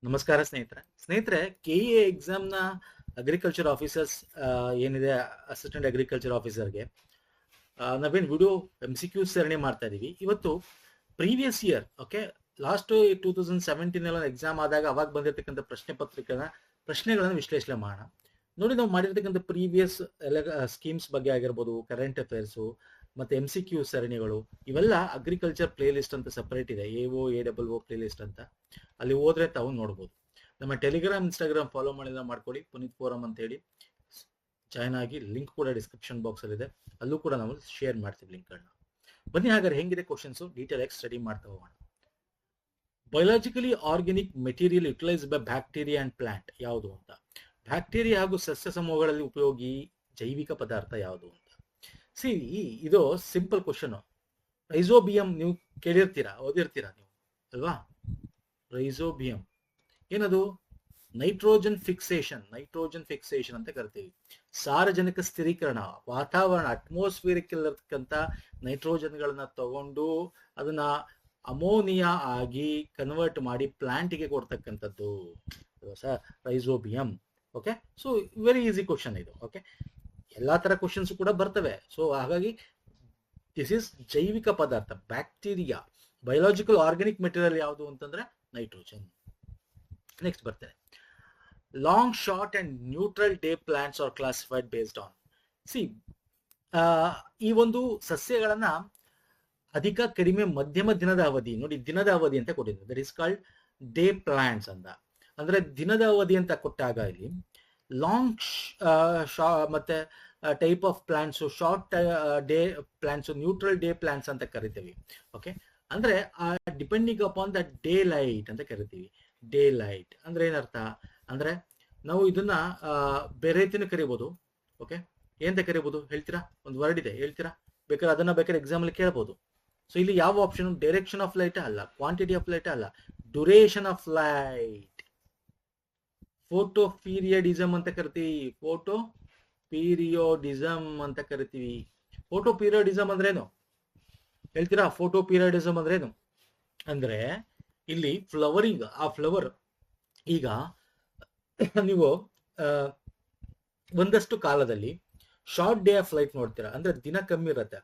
ನಮಸ್ಕಾರ ಸ್ನೇಹಿತರೆ KEA ಎಕ್ಸಾಮ್ನ agriculture officers ಏನಿದೆ ಅಸಿಸ್ಟೆಂಟ್ ಅಗ್ರಿಕಲ್ಚರ್ ಆಫೀಸರ್ಗೆ ನಾವೇನು ವಿಡಿಯೋ MCQ ಸರಣಿ ಮಾಡ್ತಾ ಇದೀವಿ. ಇವತ್ತು previous year okay last 2017 exam ಆದಾಗ ಅವಾಗ ಬಂದಿರತಕ್ಕಂಥ ಪ್ರಶ್ನೆಗಳನ್ನು ವಿಶ್ಲೇಷಣೆ ಮಾಡೋಣ. ನೋಡಿ, ನಾವು ಮಾಡಿರ್ತಕ್ಕಂಥ ಪ್ರೀವಿಯಸ್ ಎಲ್ಲ ಸ್ಕೀಮ್ಸ್ ಬಗ್ಗೆ ಆಗಿರ್ಬೋದು, ಕರೆಂಟ್ ಅಫೇರ್ಸು ಮತ್ತೆ MCQ ಸರಣಿಗಳು, ಇವೆಲ್ಲ ಅಗ್ರಿಕಲ್ಚರ್ ಪ್ಲೇ ಲಿಸ್ಟ್ ಅಂತ ಸಪರೇಟ್ ಇದೆ, AO ಪ್ಲೇ ಲಿಸ್ಟ್ ಅಂತ. ಅಲ್ಲಿ ಹೋದ್ರೆ ತಾವು ನೋಡ್ಬೋದು. ನಮ್ಮ ಟೆಲಿಗ್ರಾಮ್ ಇನ್ಸ್ಟಾಗ್ರಾಮ್ ಫಾಲೋ ಮಾಡಿದ್ರೆ ಮಾಡ್ಕೊಳ್ಳಿ, ಪುನೀತ್ ಫೋರಮ್ ಅಂತ ಹೇಳಿ ಜಾಯ್ನ್ ಆಗಿ. ಲಿಂಕ್ ಕೂಡ ಡಿಸ್ಕ್ರಿಪ್ಷನ್ ಬಾಕ್ಸ್ ಅಲ್ಲಿ ಇದೆ, ಅಲ್ಲೂ ಕೂಡ ನಾವು ಶೇರ್ ಮಾಡ್ತೀವಿ ಲಿಂಕ್ಗಳನ್ನ. ಬನ್ನಿ ಹಾಗಾದ್ರೆ ಹೆಂಗಿದೆ ಕ್ವಶನ್ಸ್ ಡೀಟೇಲ್ ಆಗಿ ಸ್ಟಡಿ ಮಾಡ್ತಾ ಹೋಗೋಣ. Biologically organic material utilise by bacteria and plant ಯಾವುದು ಅಂತ. ಬ್ಯಾಕ್ಟೀರಿಯಾ ಹಾಗೂ ಸಸ್ಯ ಸಮೂಹಗಳಲ್ಲಿ ಉಪಯೋಗಿ ಜೈವಿಕ ಪದಾರ್ಥ ಯಾವುದು ಅಂತ. ಇದು ಸಿಂಪಲ್ ಕ್ವಶನ್. ರೈಸೋಬಿಯಂ ನೀವು ಕೇಳಿರ್ತೀರಾ, ಓದಿರ್ತೀರಾ ನೀವು ಅಲ್ವಾ? ರೈಸೋಬಿಯಂ ಏನದು? ನೈಟ್ರೋಜನ್ ಫಿಕ್ಸೇಷನ್ ಅಂತ ಕರಿತೀವಿ. ಸಾರಜನಕ ಸ್ಥಿರೀಕರಣ, ವಾತಾವರಣ ಅಟ್ಮಾಸ್ಫಿಯರಿಕ್ ಇರತಕ್ಕಂಥ ನೈಟ್ರೋಜನ್ಗಳನ್ನ ತಗೊಂಡು ಅದನ್ನ ಅಮೋನಿಯಾ ಆಗಿ ಕನ್ವರ್ಟ್ ಮಾಡಿ ಪ್ಲಾಂಟ್ಗೆ ಕೊಡ್ತಕ್ಕಂಥದ್ದು rhizobium. Okay, so very easy question ಇದು. ಓಕೆ, ಎಲ್ಲಾ ತರ ಕ್ವಶನ್ಸ್ ಕೂಡ ಬರ್ತವೆ. ಸೊ ಹಾಗಾಗಿ ದಿಸ್ ಇಸ್ ಜೈವಿಕ ಪದಾರ್ಥ, ಬ್ಯಾಕ್ಟೀರಿಯಾ. ಬಯೋಲಾಜಿಕಲ್ ಆರ್ಗ್ಯಾನಿಕ್ ಮೆಟೀರಿಯಲ್ ಯಾವುದು ಅಂತಂದ್ರೆ ನೈಟ್ರೋಜನ್. ನೆಕ್ಸ್ಟ್ ಬರ್ತದೆ, long, short and neutral day plants are classified based on. ಈ ಒಂದು ಸಸ್ಯಗಳನ್ನ ಅಧಿಕ, ಕಡಿಮೆ, ಮಧ್ಯಮ ದಿನದ ಅವಧಿ, ನೋಡಿ ದಿನದ ಅವಧಿ ಅಂತ ಕೊಟ್ಟಿದ್ದಾರೆ. That is called day plants ಅಂತ. ಅಂದ್ರೆ ದಿನದ ಅವಧಿ ಅಂತ ಕೊಟ್ಟಾಗ ಇಲ್ಲಿ ಲಾಂಗ್ ಮತ್ತೆ type of plants, short day plants, neutral day plants ಅಂತ ಕರಿತೀವಿ. ಓಕೆ, ಅಂದ್ರೆ depending upon the day light ಅಂತ ಕರಿತೀವಿ. ಡೇ ಲೈಟ್ ಅಂದ್ರೆ ಏನರ್ಥ ಅಂದ್ರೆ ನಾವು ಇದನ್ನ ಬೇರೆ ರೀತಿನೂ ಕರಿಬಹುದು. ಓಕೆ, ಏನಂತ ಕರಿಬಹುದು ಹೇಳ್ತೀರಾ? ಒಂದು ವರ್ಡ್ ಇದೆ, ಹೇಳ್ತೀರಾ? ಬೇಕಾದ್ರೆ ಅದನ್ನ ಎಕ್ಸಾಮ್ ಅಲ್ಲಿ ಕೇಳಬಹುದು. ಸೊ ಇಲ್ಲಿ ಯಾವ ಆಪ್ಷನ್? ಡೈರೆಕ್ಷನ್ ಆಫ್ ಲೈಟ್ ಅಲ್ಲ, ಕ್ವಾಂಟಿಟಿ ಆಫ್ ಲೈಟ್ ಅಲ್ಲ, ಡ್ಯೂರೇಷನ್ ಆಫ್ ಲೈಟ್. ಫೋಟೋ ಪೀರಿಯಡಿಸಮ್ ಅಂತ ಕರಿತೀವಿ. ಫೋಟೋ ಪೀರಿಯೋಡಿಸಮ್ ಅಂತ ಕರಿತೀವಿ. ಫೋಟೋ ಪೀರಿಯಡಿಸಮ್ ಅಂದ್ರೇನು ಹೇಳ್ತೀರಾ? ಫೋಟೋ ಪೀರಿಯಡಿಸಮ್ ಅಂದ್ರೇನು ಅಂದ್ರೆ ಇಲ್ಲಿ ಫ್ಲವರಿಂಗ್, ಆ ಫ್ಲವರ್ ಈಗ ನೀವು ಒಂದಷ್ಟು ಕಾಲದಲ್ಲಿ ಶಾರ್ಟ್ ಡೇ ಆಫ್ ಲೈಟ್ ನೋಡ್ತೀರಾ, ಅಂದ್ರೆ ದಿನ ಕಮ್ಮಿ ಇರುತ್ತೆ.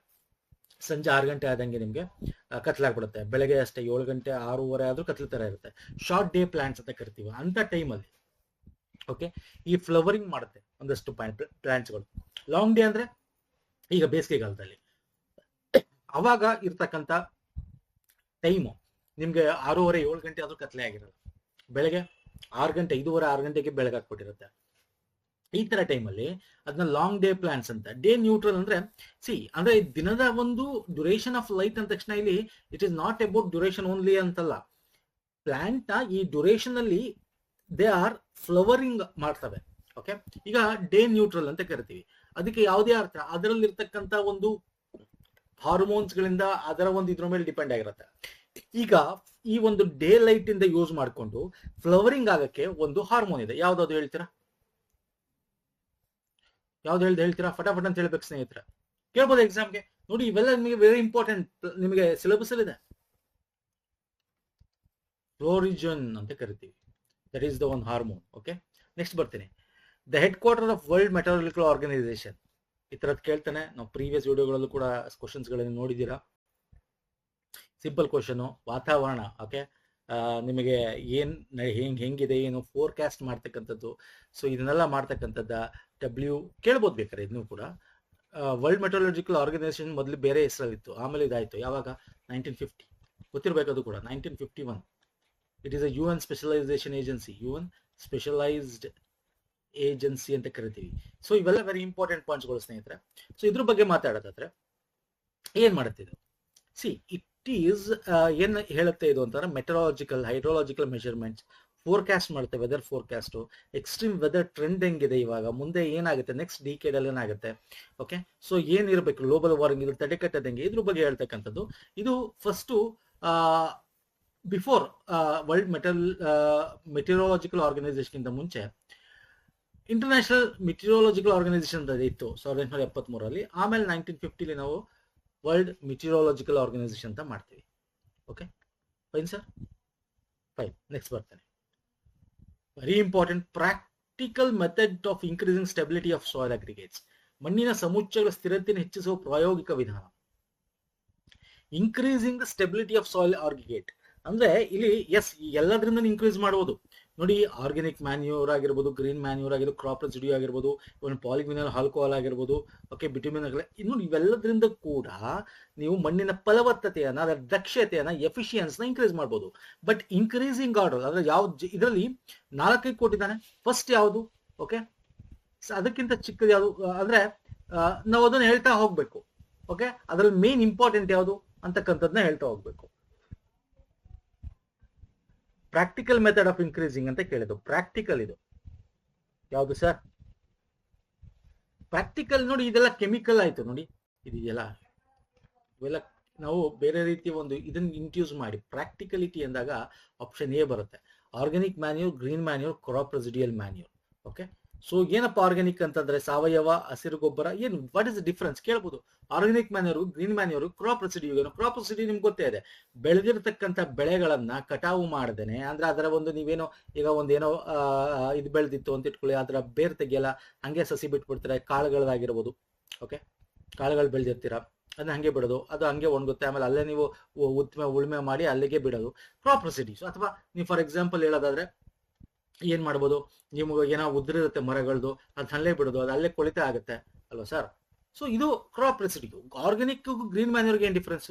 ಸಂಜೆ 6 ಗಂಟೆ ಆದಂಗೆ ನಿಮ್ಗೆ ಕತ್ಲಾಗ್ಬಿಡುತ್ತೆ. ಬೆಳಗ್ಗೆ ಅಷ್ಟೇ 7 ಗಂಟೆ 6:30 ಆದ್ರೂ ಕತ್ಲ ತರ ಇರುತ್ತೆ. ಶಾರ್ಟ್ ಡೇ ಪ್ಲಾಂಟ್ಸ್ ಅಂತ ಕರಿತೀವಿ. ಅಂತ ಟೈಮಲ್ಲಿ ಓಕೆ ಈ ಫ್ಲವರಿಂಗ್ ಮಾಡುತ್ತೆ ಒಂದಷ್ಟು ಪ್ಲಾಂಟ್ಸ್ಗಳು. ಲಾಂಗ್ ಡೇ ಅಂದ್ರೆ ಈಗ ಬೇಸಿಗೆಗಾಲದಲ್ಲಿ ಅವಾಗ ಇರ್ತಕ್ಕಂಥ ಟೈಮು ನಿಮ್ಗೆ 6:30 7 ಗಂಟೆ ಆದ್ರೂ ಕತ್ಲೆ ಆಗಿರಲ್ಲ. ಬೆಳಗ್ಗೆ 6 ಗಂಟೆ 5:30 6 ಗಂಟೆಗೆ ಬೆಳಗಾಕ್ಬಿಟ್ಟಿರುತ್ತೆ. ಈ ತರ ಟೈಮಲ್ಲಿ ಅದನ್ನ ಲಾಂಗ್ ಡೇ ಪ್ಲಾಂಟ್ಸ್ ಅಂತ. ಡೇ ನ್ಯೂಟ್ರಲ್ ಅಂದ್ರೆ ಅಂದ್ರೆ ದಿನದ ಒಂದು ಡ್ಯೂರೇಷನ್ ಆಫ್ ಲೈಟ್ ಅಂದ ತಕ್ಷಣ ಇಲ್ಲಿ it is not about duration only ಅಂತಲ್ಲ. ಪ್ಲಾಂಟ್ ಈ ಡ್ಯೂರೇಷನ್ ಅಲ್ಲಿ ದೇ ಆರ್ ಫ್ಲವರಿಂಗ್ ಮಾಡ್ತವೆ. ಓಕೆ, ಈಗ ಡೇ ನ್ಯೂಟ್ರಲ್ ಅಂತ ಕರಿತೀವಿ. ಅದಕ್ಕೆ ಯಾವುದೇ ಅರ್ಥ, ಅದರಲ್ಲಿ ಇರ್ತಕ್ಕಂಥ ಒಂದು ಹಾರ್ಮೋನ್ಸ್ ಗಳಿಂದ ಅದರ ಒಂದು ಇದ್ರ ಮೇಲೆ ಡಿಪೆಂಡ್ ಆಗಿರುತ್ತೆ. ಈಗ ಈ ಒಂದು ಡೇ ಲೈಟ್ ಇಂದ ಯೂಸ್ ಮಾಡಿಕೊಂಡು ಫ್ಲವರಿಂಗ್ ಆಗಕ್ಕೆ ಒಂದು ಹಾರ್ಮೋನ್ ಇದೆ. ಯಾವ್ದಾದ್ರು ಹೇಳ್ತೀರಾ? ಯಾವ್ದು ಹೇಳ್ತೀರಾ? ಫಟಾಫಟ್ ಅಂತ ಹೇಳ್ಬೇಕು ಸ್ನೇಹಿತರೆ, ಕೇಳ್ಬೋದು ಎಕ್ಸಾಮ್ಗೆ. ನೋಡಿ, ಇವೆಲ್ಲ ನಿಮಗೆ ವೆರಿ ಇಂಪಾರ್ಟೆಂಟ್, ನಿಮಗೆ ಸಿಲೆಬಸ್ ಅಲ್ಲಿ ಇದೆ. ಫ್ಲೋರಿಜನ್ ಅಂತ ಕರಿತೀವಿ. That is the one hormone. Okay, next ಬರ್ತೀನಿ. The head quarter of World Meteorological Organisation. ಈ ತರದ್ ಕೇಳ್ತಾನೆ. ನಾವು ಪ್ರೀವಿಯಸ್ ವಿಡಿಯೋಗಳಲ್ಲೂ ಕೂಡ ಕ್ವಶನ್ಸ್ ಗಳನ್ನು ನೋಡಿದೀರಾ. ಸಿಂಪಲ್ ಕ್ವಶನ್, ವಾತಾವರಣ. ಓಕೆ, ನಿಮಗೆ ಹೆಂಗಿದೆ ಏನು ಫೋರ್ಕಾಸ್ಟ್ ಮಾಡ್ತಕ್ಕಂಥದ್ದು. ಸೊ ಇದನ್ನೆಲ್ಲ ಮಾಡ್ತಕ್ಕಂಥದ್ದ ಕೇಳ್ಬೋದು ಬೇಕಾದ್ರೆ. ಇದನ್ನು ಕೂಡ ವರ್ಲ್ಡ್ ಮೆಟರಾಲಜಿಕಲ್ ಆರ್ಗನೈಸೇಷನ್ ಮೊದಲು ಬೇರೆ ಹೆಸರಲ್ಲಿತ್ತು, ಆಮೇಲೆ ಇದಾಯ್ತು. ಯಾವಾಗ? 1950 ಗೊತ್ತಿರ್ಬೇಕದು ಕೂಡ. 1951 it is a UN specialisation agency. UN specialised agency ಅಂತ ಕರಿತೀವಿ. ಸೊ ಇವೆಲ್ಲ ವೆರಿ ಇಂಪಾರ್ಟೆಂಟ್ ಪಾಯಿಂಟ್ಸ್ಗಳು ಸ್ನೇಹಿತರೆ. ಸೊ ಇದ್ರ ಬಗ್ಗೆ ಮಾತಾಡೋದಾದ್ರೆ ಏನ್ ಮಾಡುತ್ತೆ ಇದು? ಇಟ್ ಈಸ್ ಏನ್ ಹೇಳುತ್ತೆ ಇದು ಅಂತಂದ್ರೆ ಮೆಟರಾಲಜಿಕಲ್, ಹೈಡ್ರಾಲಜಿಕಲ್ ಮೆಷರ್ಮೆಂಟ್ಸ್, ಫೋರ್ಕಾಸ್ಟ್ ಮಾಡುತ್ತೆ. Weather forecast, extreme weather trend ಹೆಂಗಿದೆ, ಇವಾಗ ಮುಂದೆ ಏನಾಗುತ್ತೆ, ನೆಕ್ಸ್ಟ್ ಡಿಕೇಡ್ ಅಲ್ಲಿ ಏನಾಗುತ್ತೆ. ಓಕೆ, ಸೊ ಏನಿರಬೇಕು, ಗ್ಲೋಬಲ್ ವಾರ್ಮಿಂಗ್ ಇದ್ರ ತಡೆಗಟ್ಟದಂಗೆ ಇದ್ರ ಬಗ್ಗೆ ಹೇಳ್ತಕ್ಕಂಥದ್ದು. ಇದು first before world meteorological organisation ಇಂದ ಮುಂಚೆ ಇಂಟರ್ನ್ಯಾಷನಲ್ ಮೆಟೀರಿಯಾಲಜಿಕಲ್ ಆರ್ಗನೈಸೇಷನ್ ಇತ್ತು 1973. ಆಮೇಲೆ 1950 ನಾವು ವರ್ಲ್ಡ್ ಮೆಟೀರಿಯಾಲಜಿಕಲ್ ಆರ್ಗನೈಸೇಷನ್ ಅಂತ ಮಾಡ್ತೀವಿ. Okay, fine sir, fine. Next ಬರ್ತೇನೆ. Very important. Practical method of increasing stability of soil aggregates. ಮಣ್ಣಿನ ಸಮುಚ್ಚಯಗಳ ಸ್ಥಿರತೆಯನ್ನು ಹೆಚ್ಚಿಸುವ ಪ್ರಾಯೋಗಿಕ ವಿಧಾನ. Increasing the stability of soil aggregate ಅಂದ್ರೆ ಇಲ್ಲಿ ಎಸ್ ಎಲ್ಲದರಿಂದ ಇನ್ಕ್ರೀಸ್ ಮಾಡಬಹುದು. ನೋಡಿ, ಆರ್ಗ್ಯಾನಿಕ್ ಮ್ಯಾನ್ಯೂರ್ ಆಗಿರ್ಬೋದು, ಗ್ರೀನ್ ಮ್ಯಾನ್ಯೂರ್ ಆಗಿರ್ಬೋದು, ಕ್ರಾಪ್ ರೆಸಿಡ್ಯೂ ಆಗಿರ್ಬೋದು, ಇವನ್ ಪಾಲಿಮಿನಲ್ ಆಲ್ಕೋಹಾಲ್ ಆಗಿರ್ಬೋದು, ಓಕೆ, ಬಿಟ್ಯುಮಿನ್ ಇನ್ನು ಇವೆಲ್ಲದರಿಂದ ಕೂಡ ನೀವು ಮಣ್ಣಿನ ಫಲವತ್ತತೆಯನ್ನ, ಅದರ ದಕ್ಷತೆಯನ್ನ, ಎಫಿಷಿಯನ್ಸ್ನ ಇನ್ಕ್ರೀಸ್ ಮಾಡ್ಬೋದು. ಬಟ್ ಇನ್ಕ್ರೀಸಿಂಗ್ ಆರ್ಡರ್ ಅಂದ್ರೆ ಯಾವ್ದು ಇದರಲ್ಲಿ 4 ಕೊಟ್ಟಿದ್ದಾನೆ. ಫಸ್ಟ್ ಯಾವುದು? ಓಕೆ, ಅದಕ್ಕಿಂತ ಚಿಕ್ಕದು ಯಾವುದು ಅಂದ್ರೆ ನಾವು ಅದನ್ನ ಹೇಳ್ತಾ ಹೋಗ್ಬೇಕು. ಓಕೆ, ಅದ್ರಲ್ಲಿ ಮೇನ್ ಇಂಪಾರ್ಟೆಂಟ್ ಯಾವುದು ಅಂತಕ್ಕಂಥದ್ನ ಹೇಳ್ತಾ ಹೋಗ್ಬೇಕು. ಪ್ರಾಕ್ಟಿಕಲ್ ಮೆಥಡ್ ಆಫ್ ಇನ್ಕ್ರೀಸಿಂಗ್ ಅಂತ ಕೇಳಿದ್ದು. ಪ್ರಾಕ್ಟಿಕಲ್ ಇದು ಯಾವುದು ಸರ್? ಪ್ರಾಕ್ಟಿಕಲ್ ನೋಡಿ, ಇದೆಲ್ಲ ಕೆಮಿಕಲ್ ಆಯ್ತು. ನೋಡಿ ಇದೆಲ್ಲ ಇವೆಲ್ಲ ನಾವು ಬೇರೆ ರೀತಿಯ ಒಂದು ಇದನ್ನ ಇಂಟ್ಯೂಸ್ ಮಾಡಿ ಪ್ರಾಕ್ಟಿಕಲಿಟಿ ಅಂದಾಗ ಆಪ್ಷನ್ ಎ ಬರುತ್ತೆ. Organic manure, green manure, crop residual manure. Okay, so ಏನಪ್ಪ ಆರ್ಗ್ಯಾನಿಕ್ ಅಂತಂದ್ರೆ ಸಾವಯವ ಹಸಿರು ಗೊಬ್ಬರ. ಏನು ವಾಟ್ ಇಸ್ ದ ಡಿಫರೆನ್ಸ್ ಕೇಳ್ಬೋದು. Organic manure, green manure, crop residue. Crop residue ನಿಮ್ಗೆ ಗೊತ್ತೇ ಇದೆ, ಬೆಳೆದಿರ್ತಕ್ಕಂಥ ಬೆಳೆಗಳನ್ನ ಕಟಾವು ಮಾಡದೇನೆ, ಅಂದ್ರೆ ಅದರ ಒಂದು ನೀವೇನೋ ಈಗ ಒಂದೇನೋ ಇದು ಬೆಳೆದಿತ್ತು ಅಂತ ಇಟ್ಕೊಳ್ಳಿ, ಅದರ ಬೇರ್ ತೆಗಿಯಲ್ಲ, ಹಂಗೆ ಸಸಿ ಬಿಟ್ಬಿಡ್ತಾರೆ. ಕಾಳುಗಳಾಗಿರ್ಬೋದು, ಓಕೆ, ಕಾಳುಗಳು ಬೆಳೆದಿರ್ತೀರಾ, ಅದನ್ನ ಹಂಗೆ ಬಿಡೋದು, ಅದು ಹಂಗೆ ಒಣಗುತ್ತೆ, ಆಮೇಲೆ ಅಲ್ಲೇ ನೀವು ಉಳುಮೆ ಮಾಡಿ ಅಲ್ಲಿಗೆ ಬಿಡೋದು ಕ್ರಾಪ್ ರೆಸಿಡ್ಯೂಸ್. ಅಥವಾ ನೀವು ಫಾರ್ ಎಕ್ಸಾಂಪಲ್ ಹೇಳೋದಾದ್ರೆ ಏನ್ ಮಾಡ್ಬೋದು, ನಿಮ್ಗೆ ಏನೋ ಉದ್ರಿರುತ್ತೆ ಮರಗಳದು, ಅದು ಅಲ್ಲೇ ಬಿಡೋದು, ಅದು ಅಲ್ಲೇ ಕೊಳಿತ ಆಗುತ್ತೆ ಅಲ್ವಾ ಸರ್? ಸೊ ಇದು ಕ್ರಾಪ್ ರೆಸಿಡ್ಯೂ. ಆರ್ಗ್ಯಾನಿಕ್ ಗ್ರೀನ್ ಮ್ಯಾನ್ಯೂರ್ಗೆ ಏನ್ ಡಿಫ್ರೆನ್ಸ್?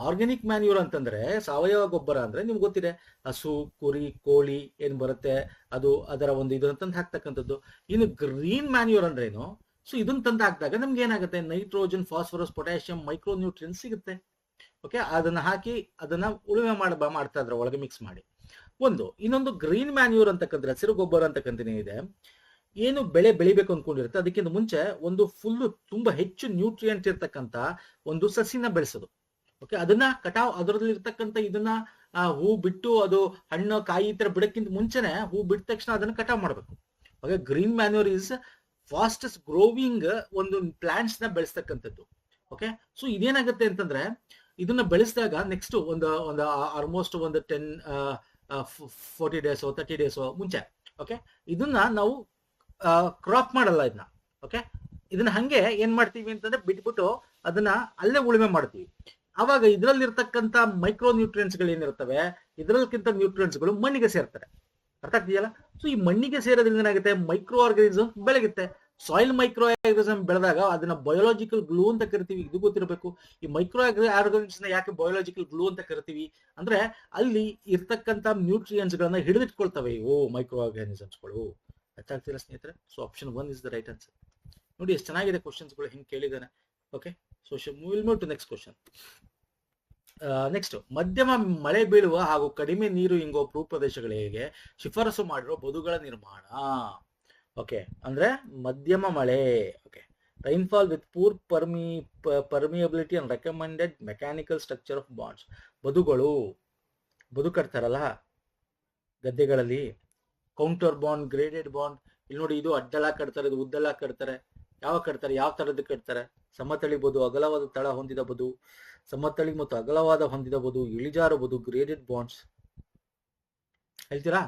ಆರ್ಗ್ಯಾನಿಕ್ ಮ್ಯಾನ್ಯೂರ್ ಅಂತಂದ್ರೆ ಸಾವಯವ ಗೊಬ್ಬರ ಅಂದ್ರೆ ನಿಮ್ಗೆ ಗೊತ್ತಿದೆ, ಹಸು, ಕುರಿ, ಕೋಳಿ ಏನ್ ಬರುತ್ತೆ ಅದು, ಅದರ ಒಂದು ಇದನ್ನ ತಂದು ಹಾಕ್ತಕ್ಕಂಥದ್ದು. ಇನ್ನು ಗ್ರೀನ್ ಮ್ಯಾನ್ಯೂರ್ ಅಂದ್ರೆ ಏನು? ಸೊ ಇದನ್ನ ತಂದು ಹಾಕಿದಾಗ ನಮ್ಗೆ ಏನಾಗುತ್ತೆ, nitrogen, phosphorus, potassium, micro nutrients ಸಿಗುತ್ತೆ. ಓಕೆ, ಅದನ್ನ ಹಾಕಿ ಅದನ್ನ ಉಳುಮೆ ಮಾಡ್ತಾ ಇದ್ರೆ ಒಳಗೆ ಮಿಕ್ಸ್ ಮಾಡಿ. ಇನ್ನೊಂದು ಗ್ರೀನ್ ಮ್ಯಾನ್ಯೂರ್ ಅಂತಕ್ಕಂಥ ಹಸಿರು ಗೊಬ್ಬರ ಅಂತಕ್ಕಂಥ ಇದೆ, ಏನು ಬೆಳೆ ಬೆಳಿಬೇಕು ಅನ್ಕೊಂಡಿರುತ್ತೆ ಅದಕ್ಕಿಂತ ಮುಂಚೆ ಒಂದು ಫುಲ್ಲು ತುಂಬಾ ಹೆಚ್ಚು ನ್ಯೂಟ್ರಿಯೆಂಟ್ ಇರ್ತಕ್ಕಂಥ ಒಂದು ಸಸಿನ ಬೆಳೆಸೋದು. ಓಕೆ, ಅದನ್ನ ಕಟಾವ್, ಅದರಲ್ಲಿ ಇರ್ತಕ್ಕಂಥ ಇದನ್ನ ಹೂ ಬಿಟ್ಟು ಅದು ಹಣ್ಣು ಕಾಯಿ ಈ ತರ ಬಿಡಕ್ಕಿಂತ ಮುಂಚೆನೆ ಹೂ ಬಿಟ್ಟ ತಕ್ಷಣ ಅದನ್ನ ಕಟಾವ್ ಮಾಡ್ಬೇಕು. Okay, green manure is fastest growing ಒಂದು ಪ್ಲಾಂಟ್ಸ್ ನ ಬೆಳೆಸ್ತಕ್ಕಂಥದ್ದು. ಓಕೆ, ಸೊ ಇದೇನಾಗುತ್ತೆ ಅಂತಂದ್ರೆ ಇದನ್ನ ಬೆಳೆಸಿದಾಗ ನೆಕ್ಸ್ಟ್ ಒಂದು ಆಲ್ಮೋಸ್ಟ್ ಒಂದು 40 ಡೇಸೋ 30 ಡೇಸೋ ಮುಂಚೆ, ಓಕೆ, ಇದನ್ನ ನಾವು ಕ್ರಾಪ್ ಮಾಡಲ್ಲ ಇದನ್ನ. ಓಕೆ, ಇದನ್ನ ಹಂಗೆ ಏನ್ ಮಾಡ್ತೀವಿ ಅಂತಂದ್ರೆ ಬಿಟ್ಬಿಟ್ಟು ಅದನ್ನ ಅಲ್ಲೇ ಉಳುಮೆ ಮಾಡ್ತೀವಿ. ಅವಾಗ ಇದ್ರಲ್ಲಿರ್ತಕ್ಕಂಥ ಮೈಕ್ರೋ ನ್ಯೂಟ್ರಿಯೆಂಟ್ಸ್ ಗಳು ಏನಿರ್ತವೆ, ಇದ್ರಲ್ಕಿಂತ ನ್ಯೂಟ್ರಿಯೆಂಟ್ಸ್ ಗಳು ಮಣ್ಣಿಗೆ ಸೇರ್ತಾರೆ. ಅರ್ಥ ಆಗ್ತಿದೆಯಲ್ಲ? ಸೊ ಈ ಮಣ್ಣಿಗೆ ಸೇರೋದ್ರಿಂದ ಏನಾಗುತ್ತೆ, ಮೈಕ್ರೋ ಆರ್ಗನಿಸಮ್ ಬೆಳಗುತ್ತೆ. ಸಾಯಿಲ್ ಮೈಕ್ರೋ ಆರ್ಗನಿಸಮ್ ಬೆಳೆದಾಗ ಅದನ್ನ ಬಯೋಲಾಜಿಕಲ್ ಗ್ಲೂ ಅಂತ ಕರಿತೀವಿ. ಇದು ಗೊತ್ತಿರಬೇಕು. ಈ ಮೈಕ್ರೋ ಆರ್ಗನಿಸಮ್ ಯಾಕೆ ಬಯೋಲಾಜಿಕಲ್ ಗ್ಲೂ ಅಂತ ಕರಿತೀವಿ ಅಂದ್ರೆ ಅಲ್ಲಿ ಇರ್ತಕ್ಕಂಥ ನ್ಯೂಟ್ರಿಯೆಂಟ್ಸ್ ಗಳನ್ನ ಹಿಡಿದಿಟ್ಕೊಳ್ತವೆ ಮೈಕ್ರೋ ಆರ್ಗಾನಿಸಮ್ಸ್ ಗಳು. ಅರ್ಥಾಗ್ತಿಲ್ಲ ಸ್ನೇಹಿತರೆ? So option 1 is the right answer. ನೋಡಿ ಎಷ್ಟು ಚೆನ್ನಾಗಿದೆ ಕ್ವಶನ್ಸ್ ಗಳು, ಹೆಂಗ್ ಕೇಳಿದಾನೆ. Okay, so will move to next question. Next, ಮಧ್ಯಮ ಮಳೆ ಬೀಳುವ ಹಾಗೂ ಕಡಿಮೆ ನೀರು ಇಂಗುವ ಭೂಪ್ರದೇಶಗಳಿಗೆ ಶಿಫಾರಸು ಮಾಡಿರುವ ಬದುಗಳ ನಿರ್ಮಾಣ. ಓಕೆ, ಅಂದ್ರೆ ಮಧ್ಯಮ ಮಳೆ. Okay, rainfall with poor permeability and recommended mechanical structure of bonds. ಬದು ಕಟ್ತಾರಲ್ಲ ಗದ್ದೆಗಳಲ್ಲಿ, ಕೌಂಟರ್ ಬಾಂಡ್, ಗ್ರೇಡೆಡ್ ಬಾಂಡ್. ಇಲ್ಲಿ ನೋಡಿ, ಇದು ಅಡ್ಡಲಾಗಿ ಕಟ್ತಾರೆ, ಇದು ಉದ್ದಲಾಗಿ ಕಟ್ತಾರೆ. ಯಾವ ಕಟ್ತಾರೆ, ಯಾವ ತರದ್ದು ಕಟ್ತಾರೆ? ಸಮತಳಿ ಬದು, ಅಗಲವಾದ ತಳ ಹೊಂದಿದ ಬದು, ಸಮತಳಿ ಮತ್ತು ಅಗಲವಾದ ಹೊಂದಿದ ಬದು, ಇಳಿಜಾರು ಬದು, ಗ್ರೇಡೆಡ್ ಬಾಂಡ್ಸ್. ಹೇಳ್ತೀರಾ?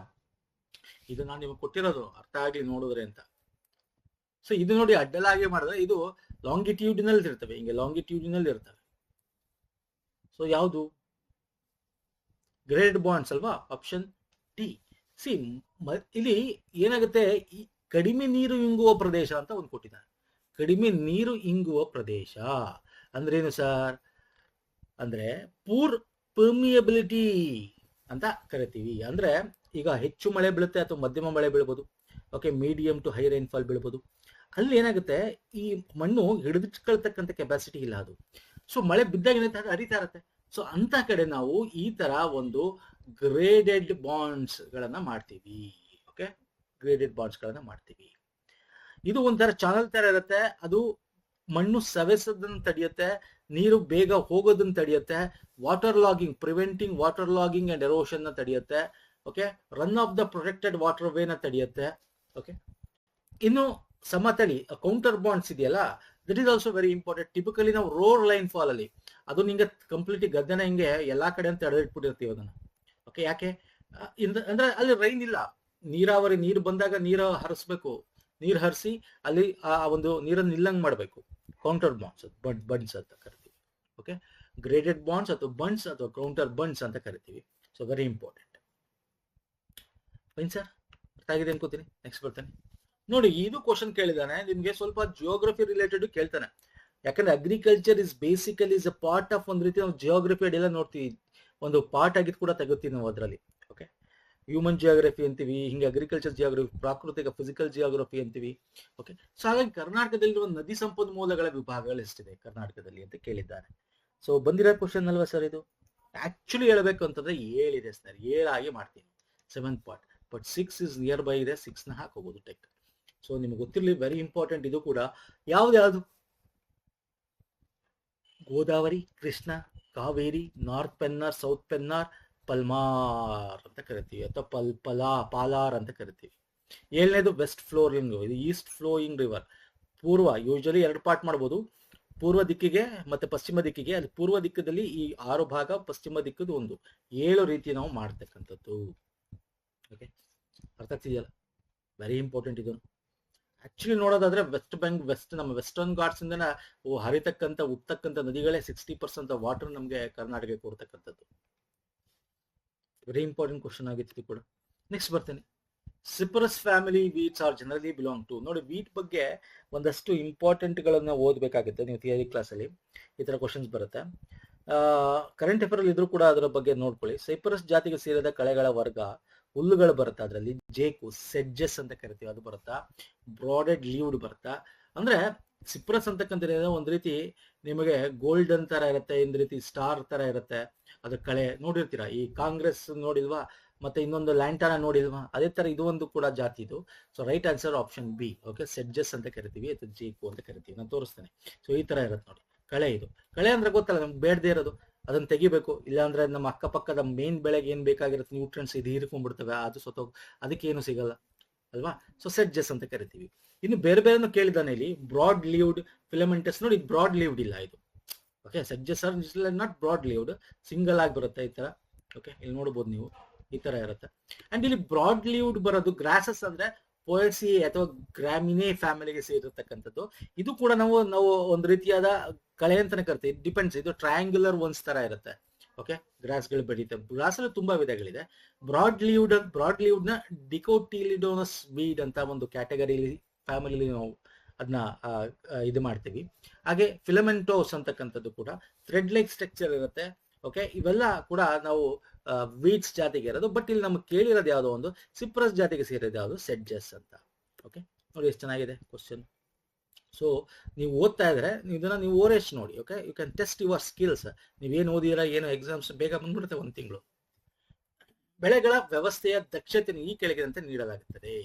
ಇದು ನಾನು ನಿಮಗೆ ಕೊಟ್ಟಿರೋದು ಅರ್ಥ ಆಗ್ಲಿ ನೋಡಿದ್ರೆ ಅಂತ. ಸೊ ಇದು ನೋಡಿ, ಅಡ್ಡಲಾಗಿ ಮಾಡಿದ್ರೆ ಇದು ಲಾಂಗಿಟ್ಯೂಡಿನಲ್ ಇರ್ತವೆ, ಹಿಂಗೆ ಲಾಂಗಿಟ್ಯೂಡಿನಲ್ ಇರ್ತವೆ. ಸೊ ಯಾವುದು? ಗ್ರೇಡೆಡ್ ಬಾಂಡ್ಸ್ ಅಲ್ವಾ? Option D. ಇಲ್ಲಿ ಏನಾಗುತ್ತೆ, ಈ ಕಡಿಮೆ ನೀರು ಇಂಗುವ ಪ್ರದೇಶ ಅಂತ ಒಂದು ಕೊಟ್ಟಿದ್ದಾರೆ. ಕಡಿಮೆ ನೀರು ಇಂಗುವ ಪ್ರದೇಶ ಅಂದ್ರೇನು ಸರ್? ಅಂದ್ರೆ ಪೂರ್ ಪರ್ಮಿಯಬಿಲಿಟಿ ಅಂತ ಕರಿತೀವಿ. ಅಂದ್ರೆ ಈಗ ಹೆಚ್ಚು ಮಳೆ ಬೀಳುತ್ತೆ ಅಥವಾ ಮಧ್ಯಮ ಮಳೆ ಬೀಳ್ಬೋದು. Okay, medium to high rainfall ಬೀಳ್ಬೋದು. ಅಲ್ಲಿ ಏನಾಗುತ್ತೆ, ಈ ಮಣ್ಣು ಹಿಡಿದಿಟ್ಕೊಳ್ತಕ್ಕಂಥ ಕೆಪಾಸಿಟಿ ಇಲ್ಲ ಅದು. ಸೊ ಮಳೆ ಬಿದ್ದಾಗ ಏನಾಗುತ್ತೆ, ಹರಿತಾ ಇರುತ್ತೆ. ಸೊ ಅಂತ ಕಡೆ ನಾವು ಈ ತರ ಒಂದು ಗ್ರೇಡೆಡ್ ಬಾಂಡ್ಸ್ ಗಳನ್ನ ಮಾಡ್ತೀವಿ. ಓಕೆ, ಗ್ರೇಡೆಡ್ ಬಾಂಡ್ಸ್ ಗಳನ್ನ ಮಾಡ್ತೀವಿ. ಇದು ಒಂಥರ ಚಾನಲ್ ತರ ಇರುತ್ತೆ. ಅದು ಮಣ್ಣು ಸವೆಸೋದನ್ನ ತಡೆಯುತ್ತೆ, ನೀರು ಬೇಗ ಹೋಗೋದನ್ನ ತಡೆಯುತ್ತೆ, water logging, preventing water logging and erosion ನ ತಡೆಯುತ್ತೆ. Okay, run off the protected water ವೇನ ತಡೆಯುತ್ತೆ. ಓಕೆ, ಇನ್ನು ಸಮತಳಿ ಕೌಂಟರ್ ಬಾಂಡ್ಸ್ ಇದೆಯಲ್ಲ, that is also very important. Typically ನಾವು ರೋಡ್ ಲೈನ್ ಫಾಲ್ ಅಲ್ಲಿ ಅದು ನಿಂಗೆ ಕಂಪ್ಲೀಟ್ಲಿ ಗದ್ದೆನ ಹಿಂಗೆ ಎಲ್ಲಾ ಕಡೆ ಅಂತ ಎಳೆದಿಟ್ಬಿಟ್ಟಿರ್ತೀವಿ ಅದನ್ನ. ಓಕೆ, ಯಾಕೆ ಅಂದ್ರೆ ಅಲ್ಲಿ ರೈನ್ ಇಲ್ಲ, ನೀರಾವರಿ ನೀರು ಬಂದಾಗ ನೀರು ಹರಿಸ್ಬೇಕು, ನೀರು ಹರಿಸಿ ಅಲ್ಲಿ ಆ ಒಂದು ನೀರನ್ನು ನಿಲ್ಲಂಗ್ ಮಾಡಬೇಕು. ಕೌಂಟರ್ ಬಾಂಡ್ಸ್ ಬಂಡ್ಸ್ ಅಂತ ಕರಿತೀವಿ. ಓಕೆ, ಗ್ರೇಡೆಡ್ ಬಾಂಡ್ಸ್ ಅಥವಾ ಬಂಡ್ಸ್ ಅಥವಾ ಕೌಂಟರ್ ಬಂಡ್ಸ್ ಅಂತ ಕರಿತೀವಿ. So very important. Fine sir, ಅರ್ಥ ಆಗಿದೆ ಅನ್ಕೋತೀನಿ. ನೆಕ್ಸ್ಟ್ ಬರ್ತಾನೆ ನೋಡಿ. ಇದು ಕ್ವಶನ್ ಕೇಳಿದಾನೆ ನಿಮ್ಗೆ, ಸ್ವಲ್ಪ ಜಿಯೋಗ್ರಫಿ ರಿಲೇಟೆಡ್ ಕೇಳ್ತಾನೆ. ಯಾಕಂದ್ರೆ agriculture is basically is a part of ಒಂದು ರೀತಿ ನಾವು ಜಿಯೋಗ್ರಫಿ ಅಡೆಲ್ಲ ನೋಡ್ತೀವಿ, ಒಂದು ಪಾರ್ಟ್ ಆಗಿದ್ದು ಕೂಡ ತೆಗೋತೀವಿ ನಾವು ಅದರಲ್ಲಿ. ಓಕೆ, ಹ್ಯೂಮನ್ ಜಿಯೋಗ್ರಫಿ ಅಂತೀವಿ, ಹಿಂಗೆ ಅಗ್ರಿಕಲ್ಚರ್ ಜಿಯೋಗ್ರಫಿ, ಪ್ರಾಕೃತಿಕ ಫಿಸಿಕಲ್ ಜಿಯೋಗ್ರಫಿ ಅಂತೀವಿ. ಓಕೆ, ಸೊ ಹಾಗಾಗಿ ಕರ್ನಾಟಕದಲ್ಲಿರುವ ನದಿ ಸಂಪನ್ಮೂಲಗಳ ವಿಭಾಗಗಳು ಎಷ್ಟಿದೆ ಕರ್ನಾಟಕದಲ್ಲಿ ಅಂತ ಕೇಳಿದ್ದಾನೆ. ಸೊ ಬಂದಿರೋ ಕ್ವಶನ್ ಅಲ್ವಾ ಸರ್ ಇದು? ಆಕ್ಚುಲಿ ಹೇಳ್ಬೇಕು ಅಂತಂದ್ರೆ 7 ಇದೆ ಸರ್, 7 ಆಗಿ ಮಾಡ್ತೀನಿ, 7 part. But 6 is near by ಇದೆ, 6ನ ಹಾಕೋಬಹುದು ಟೆಕ್. ಸೊ ನಿಮ್ಗೆ ಗೊತ್ತಿರಲಿ, ವೆರಿ ಇಂಪಾರ್ಟೆಂಟ್ ಇದು ಕೂಡ. ಯಾವ್ದು ಗೋದಾವರಿ, ಕೃಷ್ಣ, ಕಾವೇರಿ, ನಾರ್ತ್ ಪೆನ್ನಾರ್, ಸೌತ್ ಪೆನ್ನಾರ್, ಪಲ್ಮಾರ್ ಅಂತ ಕರಿತೀವಿ, ಅಥವಾ ಪಾಲಾರ್ ಅಂತ ಕರಿತೀವಿ. 7ನೇದು ವೆಸ್ಟ್ ಫ್ಲೋಯಿಂಗ್, ಇದು ಈಸ್ಟ್ ಫ್ಲೋಯಿಂಗ್ ರಿವರ್. ಪೂರ್ವ, ಯೂಶಲಿ 2 ಪಾರ್ಟ್ ಮಾಡ್ಬೋದು, ಪೂರ್ವ ದಿಕ್ಕಿಗೆ ಮತ್ತೆ ಪಶ್ಚಿಮ ದಿಕ್ಕಿಗೆ. ಅಲ್ಲಿ ಪೂರ್ವ ದಿಕ್ಕದಲ್ಲಿ ಈ 6 ಭಾಗ, ಪಶ್ಚಿಮ ದಿಕ್ಕದು 1, 7 ರೀತಿ ನಾವು ಮಾಡ್ತಕ್ಕಂಥದ್ದು. ಓಕೆ, ಅರ್ಥ ಆಗ್ತಿದೆಯಲ್ಲ? ವೆರಿ ಇಂಪಾರ್ಟೆಂಟ್ ಇದು. ಆಕ್ಚುಲಿ ನೋಡೋದಾದ್ರೆ ವೆಸ್ಟ್ ನಮ್ಮ ವೆಸ್ಟರ್ನ್ ಘಾಟ್ಸ್ ಇಂದ ಹರಿತಕ್ಕಂಥ ಉತ್ತಕ್ಕಂಥ ನದಿಗಳೇ 60% ವಾಟರ್ ನಮಗೆ ಕರ್ನಾಟಕಕ್ಕೆ ಕೊಡ್ತಕ್ಕಂಥದ್ದು. ವೆರಿ ಇಂಪಾರ್ಟೆಂಟ್ ಕ್ವಶನ್ ಆಗಿತ್ತು ಕೂಡ. ನೆಕ್ಸ್ಟ್ ಬರ್ತೇನೆ. Cyperus family weeds are generally belong to. ನೋಡಿ, ವೀಟ್ ಬಗ್ಗೆ ಒಂದಷ್ಟು ಇಂಪಾರ್ಟೆಂಟ್ ಗಳನ್ನ ಓದಬೇಕಾಗುತ್ತೆ ನೀವು ಥಿಯರಿ ಕ್ಲಾಸ್ ಅಲ್ಲಿ. ಈ ತರ ಕ್ವಶನ್ಸ್ ಬರುತ್ತೆ. ಕರೆಂಟ್ ಅಫೇರ್ ಅಲ್ಲಿ ಇದ್ರೂ ಕೂಡ ಅದರ ಬಗ್ಗೆ ನೋಡ್ಕೊಳ್ಳಿ. ಸೈಪರಸ್ ಜಾತಿಗೆ ಸೇರಿದ ಕಳೆಗಳ ವರ್ಗ ಹುಲ್ಲುಗಳು ಬರುತ್ತಾ, ಅದರಲ್ಲಿ ಜೇಕು, ಸೆಡ್ಜಸ್ ಅಂತ ಕರಿತೀವಿ, ಅದು ಬರುತ್ತಾ. ಬ್ರಾಡೆಡ್ ಲೀವ್ಡ್ ಬರುತ್ತಾ. ಅಂದ್ರೆ ಸಿಪ್ರಸ್ ಅಂತಕ್ಕಂಥ ಒಂದ್ ರೀತಿ ನಿಮಗೆ ಗೋಲ್ಡನ್ ತರ ಇರುತ್ತೆ, ಒಂದ್ ರೀತಿ ಸ್ಟಾರ್ ತರ ಇರುತ್ತೆ. ಅದ್ರ ಕಳೆ ನೋಡಿರ್ತೀರಾ, ಈ ಕಾಂಗ್ರೆಸ್ ನೋಡಿಲ್ವಾ, ಮತ್ತೆ ಇನ್ನೊಂದು ಲ್ಯಾಂಟಾನ ನೋಡಿಲ್ವಾ, ಅದೇ ತರ ಇದು ಒಂದು ಕೂಡ ಜಾತಿ ಇದು. So right answer option B. Okay, sedges ಅಂತ ಕರಿತೀವಿ ಅಥವಾ ಜೇಕು ಅಂತ ಕರಿತೀವಿ. ನಾನು ತೋರಿಸ್ತೇನೆ. ಸೊ ಈ ತರ ಇರುತ್ತೆ ನೋಡಿ ಕಳೆ. ಇದು ಕಳೆ ಅಂದ್ರೆ ಗೊತ್ತಲ್ಲ ನಮ್ಗೆ, ಬೇಡದೇ ಇರೋದು, ಅದನ್ನ ತೆಗಿಬೇಕು. ಇಲ್ಲಾಂದ್ರೆ ನಮ್ಮ ಅಕ್ಕಪಕ್ಕದ ಮೇನ್ ಬೆಳೆಗೆ ಏನ್ ಬೇಕಾಗಿರುತ್ತೆ ನ್ಯೂಟ್ರಿಯೆಂಟ್ಸ್ ಇದು ಹೀರ್ಕೊಂಡ್ಬಿಡ್ತವೆ, ಅದು ಅದಕ್ಕೆ ಏನು ಸಿಗಲ್ಲ ಅಲ್ವಾ. ಸೊ ಸೆಡ್ಜಸ್ ಅಂತ ಕರಿತೀವಿ. ಇನ್ನು ಬೇರೆ ಬೇರೆನು ಕೇಳಿದಾನೆ ಇಲ್ಲಿ. Broad leaved filamentous. ನೋಡಿ, ಬ್ರಾಡ್ ಲೀವ್ಡ್ ಇಲ್ಲ ಇದು. Okay, sedges are not broad leaved, single ಆಗಿ ಬರುತ್ತೆ ಈ ತರ. ಓಕೆ, ಇಲ್ಲಿ ನೋಡ್ಬೋದು ನೀವು, ಈ ತರ ಇರುತ್ತೆ. ಅಂಡ್ ಇಲ್ಲಿ ಬ್ರಾಡ್ ಲೀವ್ಡ್ ಬರೋದು ಗ್ರಾಸಸ್ ಅಂದ್ರೆ ಪೋಯಸಿ ಅಥವಾ ಗ್ರಾಮಿನೇ ಫ್ಯಾಮಿಲಿಗೆ ಸೇರಿರ್ತಕ್ಕಂಥದ್ದು. ಇದು ಕೂಡ ನಾವು ಒಂದು ರೀತಿಯಾದ ಕಳೆ ಅಂತಾನೆ ಕರಿತೀವಿ. ಡಿಪೆಂಡ್ಸ್, ಇದು ಟ್ರಯಾಂಗ್ಯುಲರ್ ಒನ್ಸ್ ತರ ಇರುತ್ತೆ. ಓಕೆ, ಗ್ರಾಸ್ಗಳು ಬೆಳೀತವೆ. ಗ್ರಾಸ್ ಅಲ್ಲಿ ತುಂಬಾ ವಿಧಗಳಿದೆ. ಬ್ರಾಡ್ ಲೀವ್ಡ್ ನ ಡಿಕೋಟಿಲಿಡೋನಸ್ ವೀಡ್ ಅಂತ ಒಂದು ಕ್ಯಾಟಗರಿ ಫ್ಯಾಮಿಲಿ ನಾವು ಅದನ್ನ ಇದು ಮಾಡ್ತೀವಿ. ಹಾಗೆ ಫಿಲಮೆಂಟೋಸ್ ಅಂತಕ್ಕಂಥದ್ದು ಕೂಡ ಥ್ರೆಡ್ ಲೈಕ್ ಸ್ಟ್ರಕ್ಚರ್ ಇರುತ್ತೆ. ಓಕೆ, ಇವೆಲ್ಲ ಕೂಡ ನಾವು ವೀಡ್ಸ್ ಜಾತಿಗೆ ಇರೋದು. ಬಟ್ ಇಲ್ಲಿ ನಮ್ಗೆ ಕೇಳಿರೋದು ಯಾವುದೋ ಒಂದು ಸಿಪ್ರಸ್ ಜಾತಿಗೆ ಸೇರಿರೋದು ಯಾವುದು, ಸೆಡ್ಜಸ್ ಅಂತ. ಓಕೆ, ನೋಡಿ ಎಷ್ಟು ಚೆನ್ನಾಗಿದೆ ಕ್ವಶನ್. ಸೊ ನೀವು ಓದ್ತಾ ಇದ್ರೆ ಇದನ್ನ ನೀವು ಓರೇಶ್ ನೋಡಿ. Okay, you can test your skills. ನೀವೇನು ಓದಿರ, ಏನು ಎಕ್ಸಾಮ್ಸ್ ಬೇಗ ಬಂದ್ಬಿಡುತ್ತೆ 1 ತಿಂಗಳು. ಬೆಳೆಗಳ ವ್ಯವಸ್ಥೆಯ ದಕ್ಷತೆ ಈ ಕೆಳಗಿನಂತೆ ನೀಡಲಾಗುತ್ತದೆ.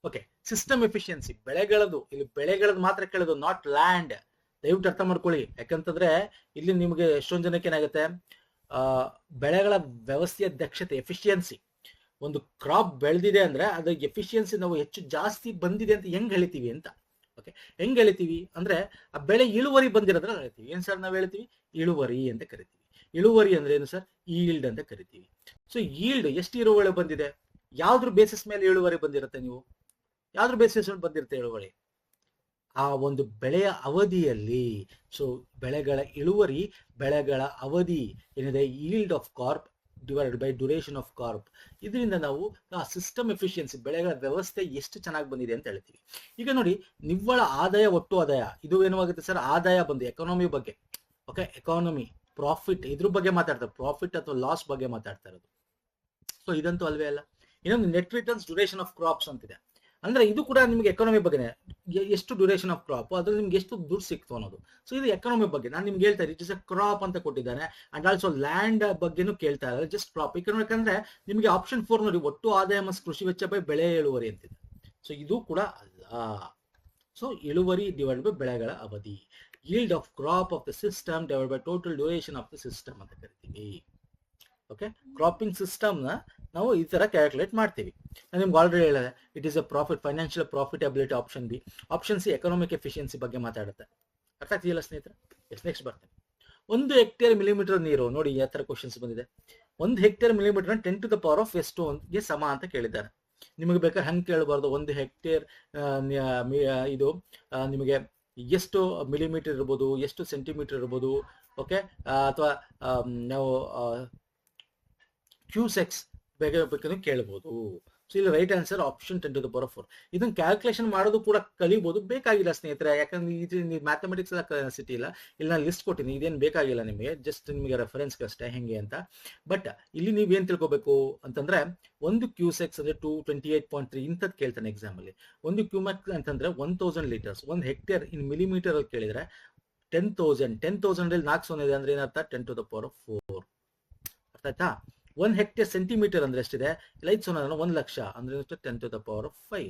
ಓಕೆ, ಸಿಸ್ಟಮ್ ಎಫಿಷಿಯನ್ಸಿ ಬೆಳೆಗಳದು, ಇಲ್ಲಿ ಬೆಳೆಗಳದ್ದು ಮಾತ್ರ ಕೇಳೋದು, ನಾಟ್ ಲ್ಯಾಂಡ್. ದಯವಿಟ್ಟು ಅರ್ಥ ಮಾಡ್ಕೊಳ್ಳಿ. ಯಾಕಂತಂದ್ರೆ ಇಲ್ಲಿ ನಿಮಗೆ ಎಷ್ಟೊಂದು ಜನಕ್ಕೆ ಏನಾಗುತ್ತೆ, ಬೆಳೆಗಳ ವ್ಯವಸ್ಥೆಯ ದಕ್ಷತೆ, ಎಫಿಷಿಯನ್ಸಿ. ಒಂದು ಕ್ರಾಪ್ ಬೆಳೆದಿದೆ ಅಂದ್ರೆ ಅದ್ರ ಎಫಿಷಿಯನ್ಸಿ ನಾವು ಹೆಚ್ಚು ಜಾಸ್ತಿ ಬಂದಿದೆ ಅಂತ ಹೆಂಗ್ ಹೇಳ್ತೀವಿ ಅಂತ. ಓಕೆ, ಹೆಂಗ್ ಹೇಳ್ತೀವಿ ಅಂದ್ರೆ ಆ ಬೆಳೆ ಇಳುವರಿ ಬಂದಿರೋದ್ರ ಹೇಳ್ತೀವಿ. ಏನ್ ಸರ್ ನಾವ್ ಹೇಳ್ತೀವಿ, ಇಳುವರಿ ಅಂತ ಕರಿತೀವಿ. ಇಳುವರಿ ಅಂದ್ರೆ ಏನು ಸರ್, ಈಲ್ಡ್ ಅಂತ ಕರಿತೀವಿ. ಸೊ ಈಲ್ಡ್ ಎಷ್ಟು ಇಳುವರಿ ಬಂದಿದೆ, ಯಾವ್ದ್ರ ಬೇಸಿಸ್ ಮೇಲೆ ಇಳುವರಿ ಬಂದಿರುತ್ತೆ, ನೀವು ಯಾವ್ದ್ರ ಬೇಸಿಸ್ ಮೇಲೆ ಬಂದಿರುತ್ತೆ ಇಳುವರಿ, ಆ ಒಂದು ಬೆಳೆಯ ಅವಧಿಯಲ್ಲಿ. ಸೊ ಬೆಳೆಗಳ ಇಳುವರಿ, ಬೆಳೆಗಳ ಅವಧಿ ಏನಿದೆ, yield of crop divided by duration of crop. ಇದರಿಂದ ನಾವು ಆ ಸಿಸ್ಟಮ್ ಎಫಿಷಿಯನ್ಸಿ, ಬೆಳೆಗಳ ವ್ಯವಸ್ಥೆ ಎಷ್ಟು ಚೆನ್ನಾಗಿ ಬಂದಿದೆ ಅಂತ ಹೇಳ್ತೀವಿ. ಈಗ ನೋಡಿ, ನಿವ್ವಳ ಆದಾಯ, ಒಟ್ಟು ಆದಾಯ, ಇದು ಏನಾಗುತ್ತೆ ಸರ್, ಆದಾಯ ಬಂದು ಎಕಾನಮಿ ಬಗ್ಗೆ. ಓಕೆ, ಎಕಾನಮಿ, ಪ್ರಾಫಿಟ್, ಇದ್ರ ಬಗ್ಗೆ ಮಾತಾಡ್ತಾರೆ, ಪ್ರಾಫಿಟ್ ಅಥವಾ ಲಾಸ್ ಬಗ್ಗೆ ಮಾತಾಡ್ತಾ ಇರೋದು. ಸೊ ಇದಂತೂ ಅಲ್ವೇ ಅಲ್ಲ. ಇನ್ನೊಂದು net returns duration of crops ಅಂತಿದೆ. ಅಂದ್ರೆ ಇದು ಕೂಡ ನಿಮ್ಗೆ ಎಕಾನಮಿ ಬಗ್ಗೆ, ಎಷ್ಟು ಡ್ಯೂರೇಷನ್ ಆಫ್ ಕ್ರಾಪ್, ಅದ್ರಲ್ಲಿ ನಿಮ್ಗೆ ಎಷ್ಟು ದುಡ್ಡು ಸಿಕ್ತು ಅನ್ನೋದು. ಸೊ ಇದು ಎಕಾನಮಿ ಬಗ್ಗೆ ನಾನು ನಿಮ್ಗೆ ಹೇಳ್ತಾ ಇದ್ದೀನಿ. ಇಟ್ ಇಸ್ ಅ ಕ್ರಾಪ್ ಅಂತ ಕೊಟ್ಟಿದ್ದಾನೆ. ಅಂಡ್ ಆಲ್ಸೋ ಲ್ಯಾಂಡ್ ಬಗ್ಗೆನೂ ಕೇಳ್ತಾ ಇದ್ದಾರೆ, ಜಸ್ಟ್ ಕ್ರಾಪ್. ಯಾಕಂದ್ರೆ ನಿಮ್ಗೆ ಆಪ್ಷನ್ 4 ನೋಡಿ, ಒಟ್ಟು ಆದಾಯ ಮಸ್ ಕೃಷಿ ವೆಚ್ಚ ಬೈ ಬೆಳೆ ಇಳುವರಿ ಅಂತಿದೆ. ಸೊ ಇದು ಕೂಡ ಅಲ್ಲ. ಸೊ ಇಳುವರಿ ಡಿವೈಡ್ ಬೈ ಬೆಳೆಗಳ ಅವಧಿ, yield of crop of the system divided by total duration of the system ಅಂತ ಕರಿತೀವಿ. ಓಕೆ, ಕ್ರಾಪಿಂಗ್ ಸಿಸ್ಟಮ್ ನ ನಾವು ಈ ತರ ಕ್ಯಾಲ್ಕುಲೇಟ್ ಮಾಡ್ತೀವಿ. ನಾನು ನಿಮ್ಗೆ ಆಲ್ರೆಡಿ ಹೇಳಿದೆ, it is a profit, financial profitability option B. Option C economic efficiency ಬಗ್ಗೆ ಮಾತಾಡುತ್ತೆ. ಅರ್ಥ ಆಗ್ತಿದೆಯಲ್ಲ ಸ್ನೇಹಿತರೆ? ಎಸ್, ನೆಕ್ಸ್ಟ್ ಬರ್ತೇನೆ. 1 ಹೆಕ್ಟೇರ್ ಮಿಲಿಮೀಟರ್ ನೀರು. ನೋಡಿ ಯಾವ ತರ ಕ್ವಶನ್ಸ್ ಬಂದಿದೆ. 1 ಹೆಕ್ಟೇರ್ ಮಿಲಿಮೀಟರ್ 10⁻⁴ ಎಷ್ಟು ಗೆ ಸಮ ಅಂತ ಕೇಳಿದ್ದಾರೆ. ನಿಮಗೆ ಬೇಕಾದ್ರೆ ಹಂಗೆ ಕೇಳಬಾರ್ದು. 1 ಹೆಕ್ಟೇರ್ ಇದು ನಿಮಗೆ ಎಷ್ಟು ಮಿಲಿಮೀಟರ್ ಇರ್ಬೋದು, ಎಷ್ಟು ಸೆಂಟಿಮೀಟರ್ ಇರ್ಬೋದು, ಓಕೆ, ಅಥವಾ ನಾವು ಕ್ಯೂಸೆಕ್ಸ್ ಬೇಕಾದ್ರೆ ಕೇಳ್ಬೋದು. ಸೊ ಇಲ್ಲಿ ರೈಟ್ ಆನ್ಸರ್ ಆಪ್ಷನ್ 10⁻⁴. ಇದನ್ನ ಕ್ಯಾಲ್ಕುಲೇಷನ್ ಮಾಡೋದು ಕೂಡ ಕಲಿಬಹುದು, ಬೇಕಾಗಿಲ್ಲ ಸ್ನೇಹಿತರೆ. ಯಾಕಂದ್ರೆ ಇದು ಮ್ಯಾಥಮೆಟಿಕ್ಸ್ ಎಲ್ಲ ಸಿಟಿ ಇಲ್ಲ, ಇಲ್ಲಿ ನಾನು ಲಿಸ್ಟ್ ಕೊಟ್ಟಿನಿ, ಇದೇನು ಬೇಕಾಗಿಲ್ಲ ನಿಮಗೆ, ಜಸ್ಟ್ ನಿಮಗೆ ರೆಫರೆನ್ಸ್ ಅಷ್ಟೇ ಹೆಂಗೆ ಅಂತ. ಬಟ್ ಇಲ್ಲಿ ನೀವೇನ್ ತಿಳ್ಕೊಬೇಕು ಅಂತಂದ್ರೆ, 1 ಕ್ಯೂಸೆಕ್ಸ್ ಅಂದ್ರೆ 228.3 ಇಂಥದ್ದು ಕೇಳ್ತಾನೆ ಎಕ್ಸಾಮ್ ಅಲ್ಲಿ. 1 ಕ್ಯೂಮೆಕ್ ಅಂತಂದ್ರೆ 1000 ಲೀಟರ್ಸ್. 1 ಹೆಕ್ಟೇರ್ ಇನ್ ಮಿಲಿಮೀಟರ್ ಅಲ್ಲಿ ಕೇಳಿದ್ರೆ 10,000. 10,000 ಅಲ್ಲಿ 4 0 ಇದೆ ಅಂದ್ರೆ ಏನರ್ಥ 10⁻⁴. ಅರ್ಥ ಆಯ್ತಾ? 1 ಹೆಕ್ಟೇರ್ ಸೆಂಟಿಮೀಟರ್ ಅಂದ್ರೆ ಎಷ್ಟಿದೆ? 5 0 1 ಲಕ್ಷ ಅಂದ್ರೆ 10⁵.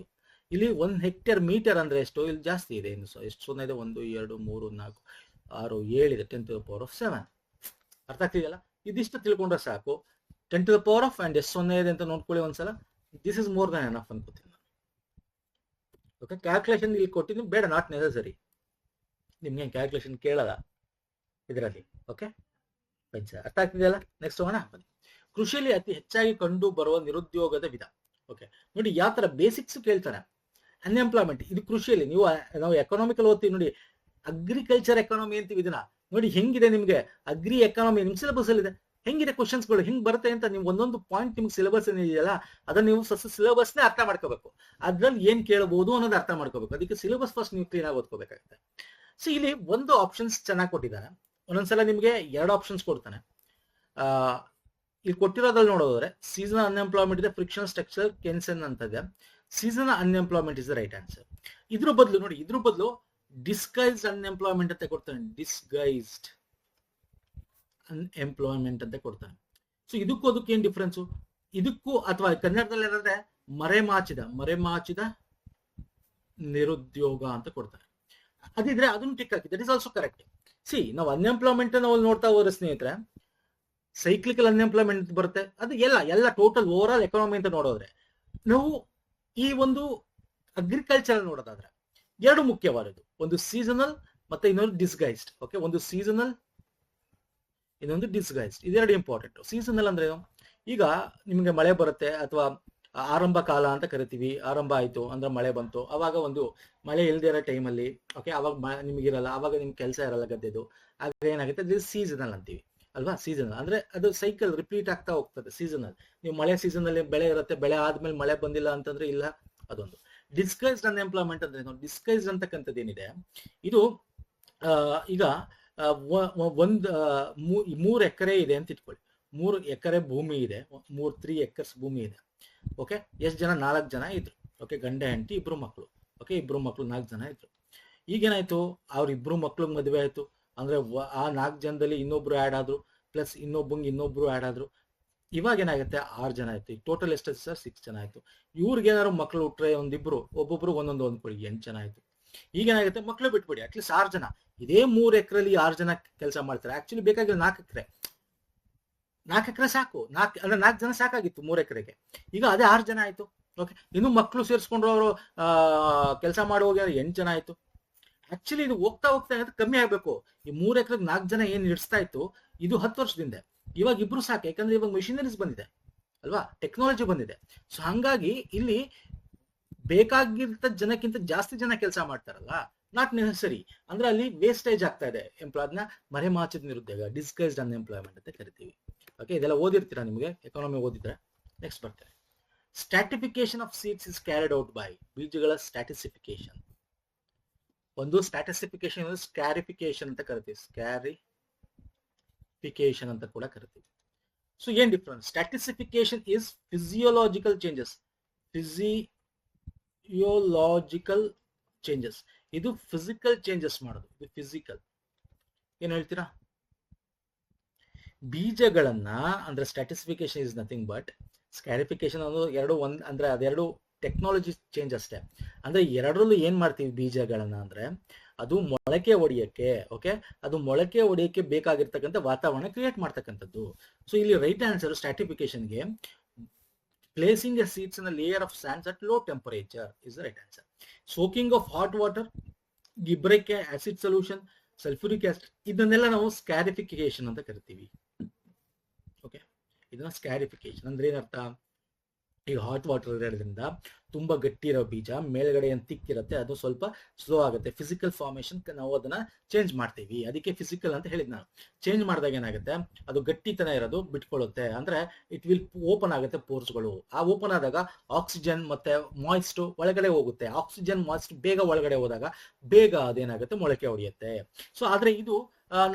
ಇಲ್ಲಿ 1 ಹೆಕ್ಟೇರ್ ಮೀಟರ್ ಅಂದ್ರೆ ಎಷ್ಟು? ಇಲ್ಲಿ ಜಾಸ್ತಿ ಇದೆ, ಇನ್ನು ಎಷ್ಟು 0 ಇದೆ? 1 2 3 4 6 7 ಇದೆ, 10⁻⁷. ಅರ್ಥ ಆಗ್ತಿದೆಯಲ್ಲ? ಇದಿಷ್ಟು ತಿಳ್ಕೊಂಡ್ರೆ ಸಾಕು. 10⁻⁴ ಅಂಡ್ ಎಷ್ಟು 0 ಇದೆ ಅಂತ ನೋಡ್ಕೊಳ್ಳಿ ಒಂದ್ಸಲ. This is more than enough ಅನ್ಕೋತೀನಿ ನಾನು. ಓಕೆ, ಕ್ಯಾಲ್ಕುಲೇಷನ್ ಇಲ್ಲಿ ಕೊಟ್ಟಿದ್ದೀನಿ, ಬೇಡ, ನಾಟ್ ನೆಸಸರಿ. ನಿಮ್ಗೆ ಕ್ಯಾಲ್ಕುಲೇಷನ್ ಕೇಳಲ್ಲ ಇದರಲ್ಲಿ. ಓಕೆ, ಅರ್ಥ ಆಗ್ತಿದೆಯಲ್ಲ? ನೆಕ್ಸ್ಟ್ ಹೋಗೋಣ. ಬನ್ನಿ. ಕೃಷಿಯಲ್ಲಿ ಅತಿ ಹೆಚ್ಚಾಗಿ ಕಂಡು ಬರುವ ನಿರುದ್ಯೋಗದ ವಿಧ. ಓಕೆ, ನೋಡಿ ಯಾವ ತರ ಬೇಸಿಕ್ಸ್ ಕೇಳ್ತಾನೆ. ಅನ್ಎಂಪ್ಲಾಯ್ಮೆಂಟ್, ಇದು ಕೃಷಿಯಲ್ಲಿ ನಾವು ಎಕನಾಮಿಕಲ್ ಓದ್ತೀವಿ ನೋಡಿ, ಅಗ್ರಿಕಲ್ಚರ್ ಎಕಾನಮಿ ಅಂತೀವಿ ಇದನ್ನ. ನೋಡಿ ಹೆಂಗಿದೆ ನಿಮ್ಗೆ ಅಗ್ರಿ ಎಕಾನಮಿ, ನಿಮ್ ಸಿಲೆಬಸ್ ಅಲ್ಲಿ ಇದೆ. ಹೆಂಗಿದೆ ಕ್ವಶನ್ಸ್ಗಳು, ಹೆಂಗ್ ಬರುತ್ತೆ ಅಂತ ನೀವು ಒಂದೊಂದು ಪಾಯಿಂಟ್ ನಿಮ್ಗೆ ಸಿಲೆಬಸ್ ಏನಿದೆಯಲ್ಲ ಅದನ್ನ ನೀವು ಸಿಲೆಬಸ್ನೇ ಅರ್ಥ ಮಾಡ್ಕೋಬೇಕು. ಅದ್ರಲ್ಲಿ ಏನ್ ಕೇಳಬಹುದು ಅನ್ನೋದು ಅರ್ಥ ಮಾಡ್ಕೋಬೇಕು. ಅದಕ್ಕೆ ಸಿಲೆಬಸ್ ಫಸ್ಟ್ ನೀವು ಕ್ಲೀನ್ ಆಗಿ ಓದ್ಕೋಬೇಕಾಗುತ್ತೆ. ಸೊ ಇಲ್ಲಿ ಒಂದು ಆಪ್ಷನ್ಸ್ ಚೆನ್ನಾಗಿ ಕೊಟ್ಟಿದ್ದಾರೆ. ಒಂದೊಂದ್ಸಲ ನಿಮ್ಗೆ 2 ಆಪ್ಷನ್ಸ್ ಕೊಡ್ತಾನೆ. ಇಲ್ಲಿ ಕೊಟ್ಟಿರೋದ್ರಲ್ಲಿ ನೋಡೋದ್ರೆ ಸೀಸನಲ್ ಅನ್ಎಂಪ್ಲಾಯ್ಮೆಂಟ್ ಇದೆ, ಫ್ರಿಕ್ಷನಲ್ ಸ್ಟ್ರಕ್ಚರ್ ಕೆನ್ಸನ್ ಅಂತ ಇದೆ. Seasonal unemployment is the right answer. ಇದ್ರ ಬದಲು ನೋಡಿ, ಇದ್ರ ಬದಲು ಡಿಸ್ಗೈಸ್ಡ್ ಅನ್ಎಂಪ್ಲಾಯ್ಮೆಂಟ್ ಅಂತ ಕೊಡ್ತಾನೆ. ಡಿಸ್ಗೈಸ್ಡ್ ಅನ್ಎಂಪ್ಲಾಯ್ಮೆಂಟ್ ಅಂತ ಕೊಡ್ತಾನೆ. ಸೊ ಇದಕ್ಕೂ ಅದಕ್ಕೆ ಏನ್ ಡಿಫ್ರೆನ್ಸು? ಇದಕ್ಕೂ ಅಥವಾ ಕನ್ನಡದಲ್ಲಿ ಏನಾದ್ರೆ ಮರೆಮಾಚಿದ ನಿರುದ್ಯೋಗ ಅಂತ ಕೊಡ್ತಾರೆ. ಅದಿದ್ರೆ ಅದನ್ನು tick hockey, that is also correct. C, ನಾವು ಅನ್ಎಂಪ್ಲಾಯ್ಮೆಂಟ್ ನಾವು ನೋಡ್ತಾ ಹೋದ್ರೆ ಸ್ನೇಹಿತರೆ, ಸೈಕ್ಲಿಕಲ್ ಅನ್ಎಂಪ್ಲಾಯ್ಮೆಂಟ್ ಬರುತ್ತೆ. ಅದು ಎಲ್ಲ ಟೋಟಲ್ ಓವರ್ ಆಲ್ ಎಕಾನಮಿ ಅಂತ ನೋಡೋದ್ರೆ, ನಾವು ಈ ಒಂದು ಅಗ್ರಿಕಲ್ಚರ್ ನೋಡೋದಾದ್ರೆ 2 ಮುಖ್ಯವಾದದ್ದು. ಒಂದು ಸೀಸನಲ್ ಮತ್ತೆ ಇನ್ನೊಂದು ಡಿಸ್ಗೈಸ್ಡ್. ಓಕೆ, ಒಂದು ಸೀಸನಲ್, ಇನ್ನೊಂದು ಡಿಸ್ಗೈಸ್ಡ್. ಇದೆರಡು ಇಂಪಾರ್ಟೆಂಟ್. ಸೀಸನಲ್ ಅಂದ್ರೆ ಈಗ ನಿಮಗೆ ಮಳೆ ಬರುತ್ತೆ, ಅಥವಾ ಆರಂಭ ಕಾಲ ಅಂತ ಕರಿತೀವಿ. ಆರಂಭ ಆಯ್ತು ಅಂದ್ರೆ ಮಳೆ ಬಂತು, ಅವಾಗ ಒಂದು ಮಳೆ ಇಲ್ದೇ ಇರೋ ಟೈಮಲ್ಲಿ, ಓಕೆ, ಅವಾಗ ನಿಮಗಿರಲ್ಲ, ಅವಾಗ ನಿಮ್ಗೆ ಕೆಲಸ ಇರಲ್ಲ ಗದ್ದೆದು. ಆಗ ಏನಾಗುತ್ತೆ, ಅದು ಸೀಸನಲ್ ಅಂತೀವಿ ಅಲ್ವಾ? ಸೀಸನಲ್ ಅಂದ್ರೆ ಅದು ಸೈಕಲ್ ರಿಪೀಟ್ ಆಗ್ತಾ ಹೋಗ್ತದೆ. ಸೀಸನಲ್, ನೀವು ಮಳೆ ಸೀಸನ್ ಅಲ್ಲಿ ಬೆಳೆ ಇರುತ್ತೆ, ಬೆಳೆ ಆದ್ಮೇಲೆ ಮಳೆ ಬಂದಿಲ್ಲ ಅಂತಂದ್ರೆ ಇಲ್ಲ, ಅದೊಂದು. ಡಿಸ್ಗೈಸ್ಡ್ ಅನ್ಎಂಪ್ಲಾಯ್ಮೆಂಟ್ ಅಂದ್ರೆ ಡಿಸ್ಗೈಸ್ಡ್ ಅಂತಕ್ಕಂಥದ್ದು ಏನಿದೆ, ಇದು ಈಗ 3 ಎಕರೆ ಇದೆ ಅಂತ ಇಟ್ಕೊಳ್ಳಿ. 3 ಎಕರೆ ಭೂಮಿ ಇದೆ, 3 acres ಭೂಮಿ ಇದೆ. ಓಕೆ, ಎಷ್ಟು ಜನ? 4 ಜನ ಇದ್ರು. ಓಕೆ, ಗಂಡ ಹೆಂಡತಿ 2 ಮಕ್ಕಳು. ಓಕೆ, 2 ಮಕ್ಕಳು 4 ಜನ ಇದ್ರು. ಈಗೇನಾಯ್ತು, ಅವ್ರ 2 ಮಕ್ಳಿಗೆ ಮದುವೆ ಆಯ್ತು ಅಂದ್ರೆ ಆ 4 ಜನದಲ್ಲಿ ಇನ್ನೊಬ್ರು ಆ್ಯಡ್ ಆದ್ರು, ಪ್ಲಸ್ ಇನ್ನೊಬ್ರು ಆ್ಯಡ್ ಆದ್ರು. ಇವಾಗ ಏನಾಗುತ್ತೆ, 6 ಜನ ಆಯ್ತು. ಈಗ ಟೋಟಲ್ ಎಷ್ಟು ಸರ್? 6 ಜನ ಆಯ್ತು. ಇವ್ರಿಗೆ ಏನಾದ್ರು ಮಕ್ಳು ಹುಟ್ರೆ ಒಬ್ಬೊಬ್ರು ಒಂದೊಂದು ಅಂದ್ಕೊಳ್ಳಿ, 8 ಜನ ಆಯ್ತು. ಈಗೇನಾಗುತ್ತೆ, ಮಕ್ಳು ಬಿಟ್ಬಿಡಿ, ಅಟ್ಲೀಸ್ಟ್ 6 ಜನ. ಇದೇ 3 ಎಕರೆಲಿ 6 ಜನ ಕೆಲಸ ಮಾಡ್ತಾರೆ. ಆಕ್ಚುಲಿ ಬೇಕಾಗಿಲ್ಲ 4 ಎಕರೆ. 4 ಎಕರೆ ಸಾಕು. 4 ಜನ ಸಾಕಾಗಿತ್ತು 3 ಎಕರೆಗೆ. ಈಗ ಅದೇ 6 ಜನ ಆಯ್ತು. ಓಕೆ, ಇನ್ನು ಮಕ್ಕಳು ಸೇರಿಸ್ಕೊಂಡ್ರು ಅವರು ಕೆಲಸ ಮಾಡುವಾಗ 8 ಜನ ಆಯ್ತು. ಆಕ್ಚುಲಿ ಇದು ಹೋಗ್ತಾ ಕಮ್ಮಿ ಆಗ್ಬೇಕು. ಈ 3 ಎಕರೆಗೆ 4 ಜನ ಏನ್ ನಡೆಸ್ತಾ ಇತ್ತು, ಇದು 10 ವರ್ಷದಿಂದ. ಇವಾಗ 2 ಸಾಕು, ಯಾಕಂದ್ರೆ ಇವಾಗ ಮಿಷಿನರೀಸ್ ಬಂದಿದೆ ಅಲ್ವಾ, ಟೆಕ್ನಾಲಜಿ ಬಂದಿದೆ. ಸೊ ಹಂಗಾಗಿ ಇಲ್ಲಿ ಬೇಕಾಗಿರ್ತ ಜನಕ್ಕಿಂತ ಜಾಸ್ತಿ ಜನ ಕೆಲಸ ಮಾಡ್ತಾರಲ್ಲ, ನಾಟ್ ನೆಸಸರಿ. ಅಂದ್ರೆ ಅಲ್ಲಿ ವೇಸ್ಟೇಜ್ ಆಗ್ತಾ ಇದೆ. ಎಂಪ್ಲಾಯ್ನ ಮರೆಮಾಚಿದ ನಿರುದ್ಯೋಗ, ಡಿಸ್ಗೈಸ್ಡ್ ಅನ್ಎಂಪ್ಲಾಯ್ಮೆಂಟ್ ಅಂತ ಕರಿತೀವಿ. ಓಕೆ, ಇದೆಲ್ಲ ಓದಿರ್ತೀರಾ, ನಿಮಗೆ ಎಕಾನಮಿ ಓದಿದ್ರೆ. ನೆಕ್ಸ್ಟ್ ಬರ್ತಾರೆ. Stratification of seeds is carried out by. ಬೀಜಗಳ ಸ್ಟ್ಯಾಟಿಸಿಫಿಕೇಶನ್. ಒಂದು ಸ್ಟ್ಯಾಟಿಸಿಫಿಕೇಶನ್, ಸ್ಕ್ಯಾರಿಫಿಕೇಶನ್ ಅಂತ ಕರಿತೀವಿ. ಸ್ಕ್ಯಾರಿಫಿಕೇಶನ್ ಅಂತ ಕೂಡ ಕರಿತೀವಿ. ಸೊ ಏನ್ difference? Stratification is physiological changes. Physiological changes. ಇದು ಫಿಸಿಕಲ್ ಚೇಂಜಸ್ ಮಾಡೋದು. ಇದು ಫಿಸಿಕಲ್. ಏನ್ ಹೇಳ್ತೀರಾ? ಬೀಜಗಳನ್ನ ಅಂದ್ರೆ stratification is nothing but scarification ಅನ್ನೋದು ಅಂದ್ರೆ ಅದೆರಡು ಟೆಕ್ನಾಲಜಿ ಚೇಂಜ್ ಅಷ್ಟೇ. ಅಂದ್ರೆ ಎರಡರಲ್ಲೂ ಏನ್ ಮಾಡ್ತೀವಿ ಬೀಜಗಳನ್ನ ಅಂದ್ರೆ, ಅದು ಮೊಳಕೆ ಹೊಡಿಯಕ್ಕೆ, ಓಕೆ, ಅದು ಮೊಳಕೆ ಹೊಡಿಯಕ್ಕೆ ಬೇಕಾಗಿರ್ತಕ್ಕಂಥ ವಾತಾವರಣ ಕ್ರಿಯೇಟ್ ಮಾಡ್ತಕ್ಕಂಥದ್ದು. ಸೊ ಇಲ್ಲಿ ರೈಟ್ ಆನ್ಸರ್ ಸ್ಟ್ಯಾಟಿಫಿಕೇಶನ್ಗೆ placing a seeds in a layer of sands at low temperature is the right answer. Soaking of hot water, gibberellic acid solution, sulphuric acid, ಇದನ್ನೆಲ್ಲ ನಾವು ಸ್ಕ್ಯಾರಿಫಿಕೇಶನ್ ಅಂತ ಕರಿತೀವಿ. ಓಕೆ, ಇದನ್ನ ಸ್ಕ್ಯಾರಿಫಿಕೇಶನ್ ಅಂದ್ರೆ ಏನರ್ಥ, ಈಗ ಹಾಟ್ ವಾಟರ್ ಇರೋದ್ರಿಂದ ತುಂಬಾ ಗಟ್ಟಿ ಇರೋ ಬೀಜ ಮೇಲ್ಗಡೆ ಏನು ತಿಕ್ಕಿರುತ್ತೆ, ಅದು ಸ್ವಲ್ಪ ಸ್ಲೋ ಆಗುತ್ತೆ. ಫಿಸಿಕಲ್ ಫಾರ್ಮೇಶನ್ ನಾವು ಅದನ್ನ ಚೇಂಜ್ ಮಾಡ್ತೀವಿ, ಅದಕ್ಕೆ ಫಿಸಿಕಲ್ ಅಂತ ಹೇಳಿದ್ ನಾನು. ಚೇಂಜ್ ಮಾಡಿದಾಗ ಏನಾಗುತ್ತೆ, ಅದು ಗಟ್ಟಿತನ ಇರೋದು ಬಿಟ್ಕೊಳ್ಳುತ್ತೆ, ಅಂದ್ರೆ ಇಟ್ ವಿಲ್ ಓಪನ್ ಆಗುತ್ತೆ ಪೋರ್ಸ್ಗಳು. ಆ ಓಪನ್ ಆದಾಗ ಆಕ್ಸಿಜನ್ ಮತ್ತೆ ಮಾಯ್ಸ್ಟ್ ಒಳಗಡೆ ಹೋಗುತ್ತೆ. ಆಕ್ಸಿಜನ್ ಮಾಯ್ಸ್ಟ್ ಬೇಗ ಒಳಗಡೆ ಹೋದಾಗ ಬೇಗ ಅದೇನಾಗುತ್ತೆ, ಮೊಳಕೆ ಹೊಡೆಯುತ್ತೆ. ಸೊ ಆದ್ರೆ ಇದು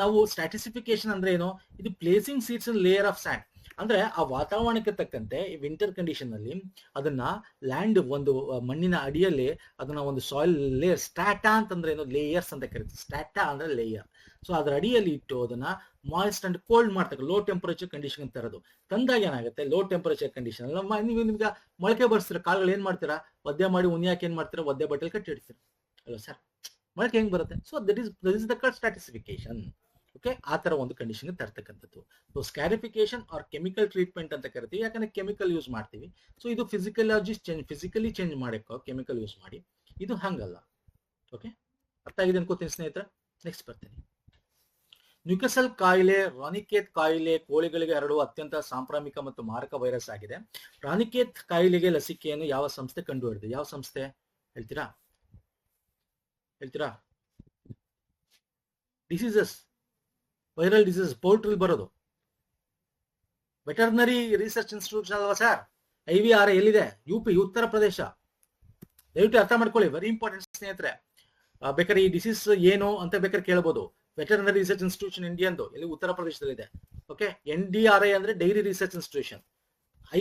ನಾವು ಸ್ಟ್ಯಾಟಿಸಿಫಿಕೇಶನ್ ಅಂದ್ರೆ ಏನು, ಇದು placing seeds in layer of and. ಅಂದ್ರೆ ಆ ವಾತಾವರಣಕ್ಕೆ ತಕ್ಕಂತೆ ವಿಂಟರ್ ಕಂಡೀಷನ್ ಅಲ್ಲಿ ಅದನ್ನ ಲ್ಯಾಂಡ್ ಒಂದು ಮಣ್ಣಿನ ಅಡಿಯಲ್ಲಿ ಅದನ್ನ ಒಂದು ಸಾಯಿಲ್ ಲೇಯರ್, ಸ್ಟ್ಯಾಟಾ ಅಂತಂದ್ರೆ ಏನು, ಲೇಯರ್ಸ್ ಅಂತ ಕರೀತೀವಿ. ಸ್ಟ್ಯಾಟಾ ಅಂದ್ರೆ ಲೇಯರ್. ಸೊ ಅದ್ರ ಅಡಿಯಲ್ಲಿ ಇಟ್ಟು ಅದನ್ನ ಮಾಯಿಸ್ಟ್ ಅಂಡ್ ಕೋಲ್ಡ್ ಮಾಡ್ತಾರೆ, ಲೋ ಟೆಂಪರೇಚರ್ ಕಂಡೀಷನ್ ತರೋದು. ತಂದಾಗ ಏನಾಗುತ್ತೆ, ಲೋ ಟೆಂಪರೇಚರ್ ಕಂಡೀಷನ್ ನೀವು ನಿಮ್ಗೆ ಮೊಳಕೆ ಬರ್ಸ್ತೀರ, ಕಾಳುಗಳು ಏನ್ ಮಾಡ್ತೀರಾ, ಒದ್ದೆ ಮಾಡಿ ಉನಿಯಾಕೆ ಏನ್ ಮಾಡ್ತೀರಾ, ಒದ್ದೆ ಬಟ್ಟೆಲಿ ಕಟ್ಟಿಡ್ತೀರಾ ಅಲ್ವಾ ಸರ್, ಮೊಳಕೆ ಹೆಂಗ್ ಬರುತ್ತೆ. So that is the stratification. Okay, ಆ ತರ ಒಂದು ಕಂಡೀಷನ್ ತರ್ತಕ್ಕಂಥದ್ದು. So scarification or chemical treatment ಅಂತ ಕರಿತೀವಿ, ಯಾಕಂದ್ರೆ ಕೆಮಿಕಲ್ ಯೂಸ್ ಮಾಡ್ತೀವಿ. ಸೊ ಇದು ಫಿಸಿಕಲಿ ಚೇಂಜ್ ಮಾಡಕ್ಕೆ ಕೆಮಿಕಲ್ ಯೂಸ್ ಮಾಡಿ, ಇದು ಹಂಗಲ್ಲ. ಓಕೆ, ಅರ್ಥ ಆಗಿದೆ ಅನ್ಕೋತೀನಿ ಸ್ನೇಹಿತರೆ. ನೆಕ್ಸ್ಟ್ ಬರ್ತೀನಿ. ನ್ಯೂಕಸಲ್ ಕಾಯಿಲೆ, ರಾನಿಕೇತ್ ಕಾಯಿಲೆ ಕೋಳಿಗಳಿಗೆ ಹರಡುವ ಅತ್ಯಂತ ಸಾಂಕ್ರಾಮಿಕ ಮತ್ತು ಮಾರಕ ವೈರಸ್ ಆಗಿದೆ. ರಾನಿಕೇತ್ ಕಾಯಿಲೆಗೆ ಲಸಿಕೆಯನ್ನು ಯಾವ ಸಂಸ್ಥೆ ಕಂಡುಹಿಡಿದಿದೆ? ಯಾವ ಸಂಸ್ಥೆ ಹೇಳ್ತೀರಾ? ಡಿಸೀಸಸ್, ವೈರಲ್ ಡಿಸೀಸ್ ಪೋಲ್ಟ್ರಿ ಬರೋದು ವೆಟರ್ನರಿ ರಿಸರ್ಚ್ ಇನ್ಸ್ಟಿಟ್ಯೂಟ್ ಅಲ್ವಾ ಸರ್? IVRA ಎಲ್ಲಿದೆ? UP, ಉತ್ತರ ಪ್ರದೇಶ. ದಯವಿಟ್ಟು ಅರ್ಥ ಮಾಡ್ಕೊಳ್ಳಿ, ವೆರಿ ಇಂಪಾರ್ಟೆಂಟ್ ಸ್ನೇಹಿತರೆ. ಬೇಕಾದ್ರೆ ಈ ಡಿಸೀಸ್ ಏನು ಅಂತ ಬೇಕಾದ್ರೆ ಕೇಳಬಹುದು. ವೆಟರ್ನರಿ ರಿಸರ್ಚ್ ಇನ್ಸ್ಟಿಟ್ಯೂಷನ್ ಇಂಡಿಯನ್ದು ಎಲ್ಲಿ ಉತ್ತರ ಪ್ರದೇಶದಲ್ಲಿದೆ. ಓಕೆ, NDRI ಅಂದ್ರೆ ಡೈರಿ ರಿಸರ್ಚ್ ಇನ್ಸ್ಟಿಟ್ಯೂಷನ್,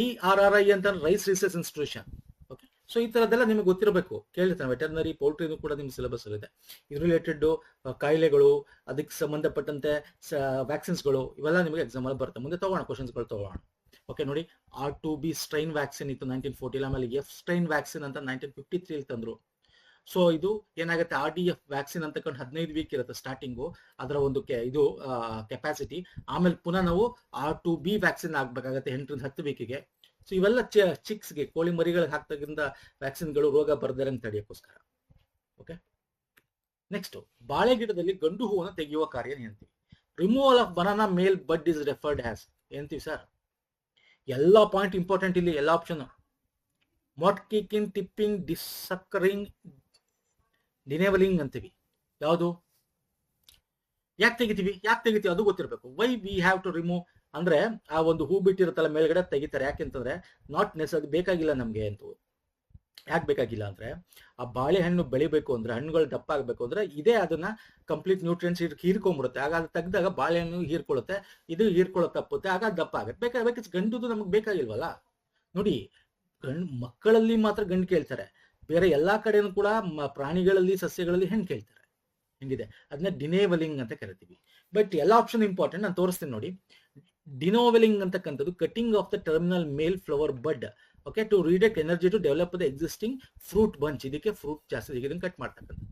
IRRI ಅಂತ rice research institution. Okay, so ಈ ತರದೆಲ್ಲ ನಿಮಗೆ ಗೊತ್ತಿರಬೇಕು. ಕೇಳಿರ್ತಾನೆ, ವೆಟರ್ನರಿ ಪೌಲ್ಟ್ರಿನೂ ಕೂಡ ನಿಮ್ಗೆ ಸಿಲೆಬಸ್ ಇದೆ. ಇದು ರಿಲೇಟೆಡ್ ಕಾಯಿಲೆಗಳು, ಅದಕ್ಕೆ ಸಂಬಂಧಪಟ್ಟಂತೆ ವ್ಯಾಕ್ಸಿನ್ಸ್ಗಳು, ಇವೆಲ್ಲ ನಿಮಗೆ ಎಕ್ಸಾಮ್ ಅಲ್ಲಿ ಬರುತ್ತೆ. ಮುಂದೆ ತಗೋಣ, ಕ್ವಶನ್ಸ್ಗಳು ತಗೋಣ. ಓಕೆ ನೋಡಿ, R2B ಸ್ಟ್ರೈನ್ ವ್ಯಾಕ್ಸಿನ್ ಇತ್ತು 1940, ಆಮೇಲೆ F ಸ್ಟ್ರೈನ್ ವ್ಯಾಕ್ಸಿನ್ ಅಂತ 1953 ತಂದ್ರು. ಸೊ ಇದು ಏನಾಗುತ್ತೆ, RDF ವ್ಯಾಕ್ಸಿನ್ ಅಂತ 15 ವೀಕ್ ಇರುತ್ತೆ ಸ್ಟಾರ್ಟಿಂಗು, ಅದರ ಒಂದು ಇದು ಕೆಪಾಸಿಟಿ. ಆಮೇಲೆ ಪುನಃ ನಾವು R2B ವ್ಯಾಕ್ಸಿನ್ ಆಗ್ಬೇಕಾಗತ್ತೆ 8 ರಿಂದ 10 ವೀಕಿಗೆ. ಸೊ ಇವೆಲ್ಲ ಚಿಕ್ಸ್ಗೆ, ಕೋಳಿ ಮರಿಗಳಿಗೆ ಹಾಕ್ತಕ್ಕಿಂತ ವ್ಯಾಕ್ಸಿನ್ಗಳು ರೋಗ ಬರ್ದಾರಂಗೆ ತಡೆಯೋಕ್ಕೋಸ್ಕರ. ಓಕೆ, ನೆಕ್ಸ್ಟ್, ಬಾಳೆ ಗಿಡದಲ್ಲಿ ಗಂಡು ಹೂವನ್ನು ತೆಗೆಯುವ ಕಾರ್ಯ ಏನಂತೀವಿ? Removal of banana male bud is referred as ಏನಂತೀವಿ ಸರ್? ಎಲ್ಲ ಪಾಯಿಂಟ್ ಇಂಪಾರ್ಟೆಂಟ್ ಇಲ್ಲಿ, ಎಲ್ಲ ಆಪ್ಷನ್. ಮಾಟ್ ಕಿಕಿಂಗ್, ಟಿಪ್ಪಿಂಗ್, ಡಿಸಕ್ಕರಿಂಗ್, ಡಿನೇವಲಿಂಗ್ ಅಂತೀವಿ. ಯಾವುದು? ಯಾಕೆ ತೆಗಿತೀವಿ ಅದು ಗೊತ್ತಿರಬೇಕು. Why we have to remove ಅಂದ್ರೆ, ಆ ಒಂದು ಹೂ ಬಿಟ್ಟಿರುತ್ತಲ್ಲ ಮೇಲ್ಗಡೆ ತೆಗಿತಾರೆ. ಯಾಕೆಂತಂದ್ರೆ ನಾಟ್ ಅದು ಬೇಕಾಗಿಲ್ಲ ನಮ್ಗೆ ಅಂತ. ಯಾಕೆ ಬೇಕಾಗಿಲ್ಲ ಅಂದ್ರೆ, ಆ ಬಾಳೆಹಣ್ಣು ಬೆಳಿಬೇಕು ಅಂದ್ರೆ, ಹಣ್ಣುಗಳು ದಪ್ಪ ಆಗ್ಬೇಕು ಅಂದ್ರೆ ಇದೇ ಅದನ್ನ ಕಂಪ್ಲೀಟ್ ನ್ಯೂಟ್ರಿಯೆಂಟ್ಸ್ ಹೀರ್ಕೊಂಡ್ಬಿಡುತ್ತೆ. ಆಗ ಅದು ತೆಗ್ದಾಗ ಬಾಳೆಹಣ್ಣು ಹೀರ್ಕೊಳ್ಳುತ್ತೆ, ಇದು ಹೀರ್ಕೊಳ್ಳೋ ತಪ್ಪುತ್ತೆ, ಆಗ ದಪ್ಪ ಆಗುತ್ತೆ. ಬೇಕಾಗಬೇಕು, ಗಂಡುದು ನಮ್ಗೆ ಬೇಕಾಗಿಲ್ವಲ್ಲ. ನೋಡಿ, ಮಕ್ಕಳಲ್ಲಿ ಮಾತ್ರ ಗಂಡು ಕೇಳ್ತಾರೆ, ಬೇರೆ ಎಲ್ಲಾ ಕಡೆನೂ ಕೂಡ ಪ್ರಾಣಿಗಳಲ್ಲಿ, ಸಸ್ಯಗಳಲ್ಲಿ ಹೆಣ್ಣು ಕೇಳ್ತಾರೆ. ಹೆಂಗಿದೆ, ಅದನ್ನ ಡಿನೇವಲಿಂಗ್ ಅಂತ ಕರಿತೀವಿ. ಬಟ್ ಎಲ್ಲ ಆಪ್ಷನ್ ಇಂಪಾರ್ಟೆಂಟ್, ನಾನು ತೋರಿಸ್ತೀನಿ ನೋಡಿ. ಡಿನೋವೆಲಿಂಗ್ ಅಂತಕ್ಕಂಥದ್ದು cutting of the terminal male flower bud, okay, to redirect energy to develop the existing fruit bunch. ಇದಕ್ಕೆ ಫ್ರೂಟ್ ಜಾಸ್ತಿ ಇದನ್ನು ಕಟ್ ಮಾಡ್ತಕ್ಕಂಥದ್ದು.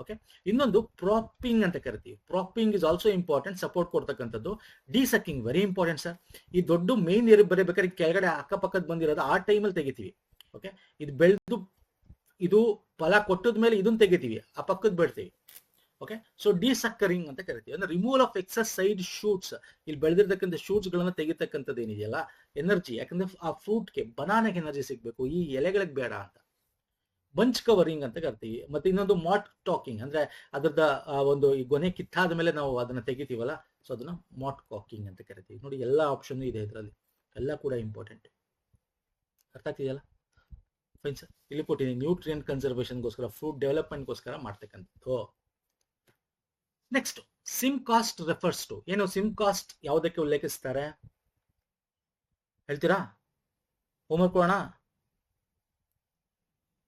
ಓಕೆ, ಇನ್ನೊಂದು ಪ್ರಾಪಿಂಗ್ ಅಂತ ಕರಿತೀವಿ. Propping is also important, support ಕೊಡ್ತಕ್ಕಂಥದ್ದು. Desuckering very important sir. ಈ ದೊಡ್ಡ ಮೇನ್ ಬರೀಬೇಕಾದ್ರೆ ಕೆಳಗಡೆ ಅಕ್ಕಪಕ್ಕದ ಬಂದಿರೋದು ಆ ಟೈಮಲ್ಲಿ ತೆಗಿತೀವಿ. ಓಕೆ, ಇದು ಬೆಳೆದು ಇದು ಫಲ ಕೊಟ್ಟದ ಮೇಲೆ ಇದನ್ನ ತೆಗಿತೀವಿ, ಆ ಪಕ್ಕದ ಬೆಳ್ತೀವಿ. ಓಕೆ, ಸೊ ಡಿಸಕ್ಕರಿಂಗ್ ಅಂತ ಕರಿತೀವಿ. ಅಂದ್ರೆ removal of excess side shoots, ಇಲ್ಲಿ ಬೆಳೆದಿರ್ತಕ್ಕಂಥ ಶೂಟ್ಸ್ ಗಳನ್ನ ತೆಗಿತಕ್ಕಂಥದ್ದು ಏನಿದೆಯಲ್ಲ, ಎನರ್ಜಿ. ಯಾಕಂದ್ರೆ ಆ ಫ್ರೂಟ್ಗೆ, ಬನಾನಾಗೆ ಎನರ್ಜಿ ಸಿಗ್ಬೇಕು, ಈ ಎಲೆಗಳಿಗೆ ಬೇಡ ಅಂತ. ಬಂಚ್ ಕವರಿಂಗ್ ಅಂತ ಕರಿತೀವಿ. ಮತ್ತೆ ಇನ್ನೊಂದು ಮಾಟ್ ಟಾಕಿಂಗ್, ಅಂದ್ರೆ ಅದ್ರದ ಒಂದು ಈ ಗೊನೆ ಕಿತ್ತಾದ ಮೇಲೆ ನಾವು ಅದನ್ನ ತೆಗಿತೀವಲ್ಲ, ಸೊ ಅದನ್ನ ಮಾಟ್ ಕಾಕಿಂಗ್ ಅಂತ ಕರಿತೀವಿ. ನೋಡಿ, ಎಲ್ಲ ಆಪ್ಷನ್ ಇದೆ ಇದರಲ್ಲಿ, ಎಲ್ಲ ಕೂಡ ಇಂಪಾರ್ಟೆಂಟ್. ಅರ್ಥ ಆಗ್ತಿದೆಯಲ್ಲ? Fine sir. ಇಲ್ಲಿ ಕೊಟ್ಟಿದ್ದೀನಿ, ನ್ಯೂಟ್ರಿಯೆಂಟ್ ಕನ್ಸರ್ವೇಷನ್ಗೋಸ್ಕರ, ಫ್ರೂಟ್ ಡೆವಲಪ್ಮೆಂಟ್ಗೋಸ್ಕರ ಮಾಡ್ತಕ್ಕಂಥದ್ದು. Next, sim cost refers to ಏನು? ಸಿಮ್ ಕಾಸ್ಟ್ ಯಾವುದಕ್ಕೆ ಉಲ್ಲೇಖಿಸ್ತಾರೆ ಹೇಳ್ತೀರಾ? ಹೋಮ್ವರ್ಕ್ ಕೊಡೋಣ.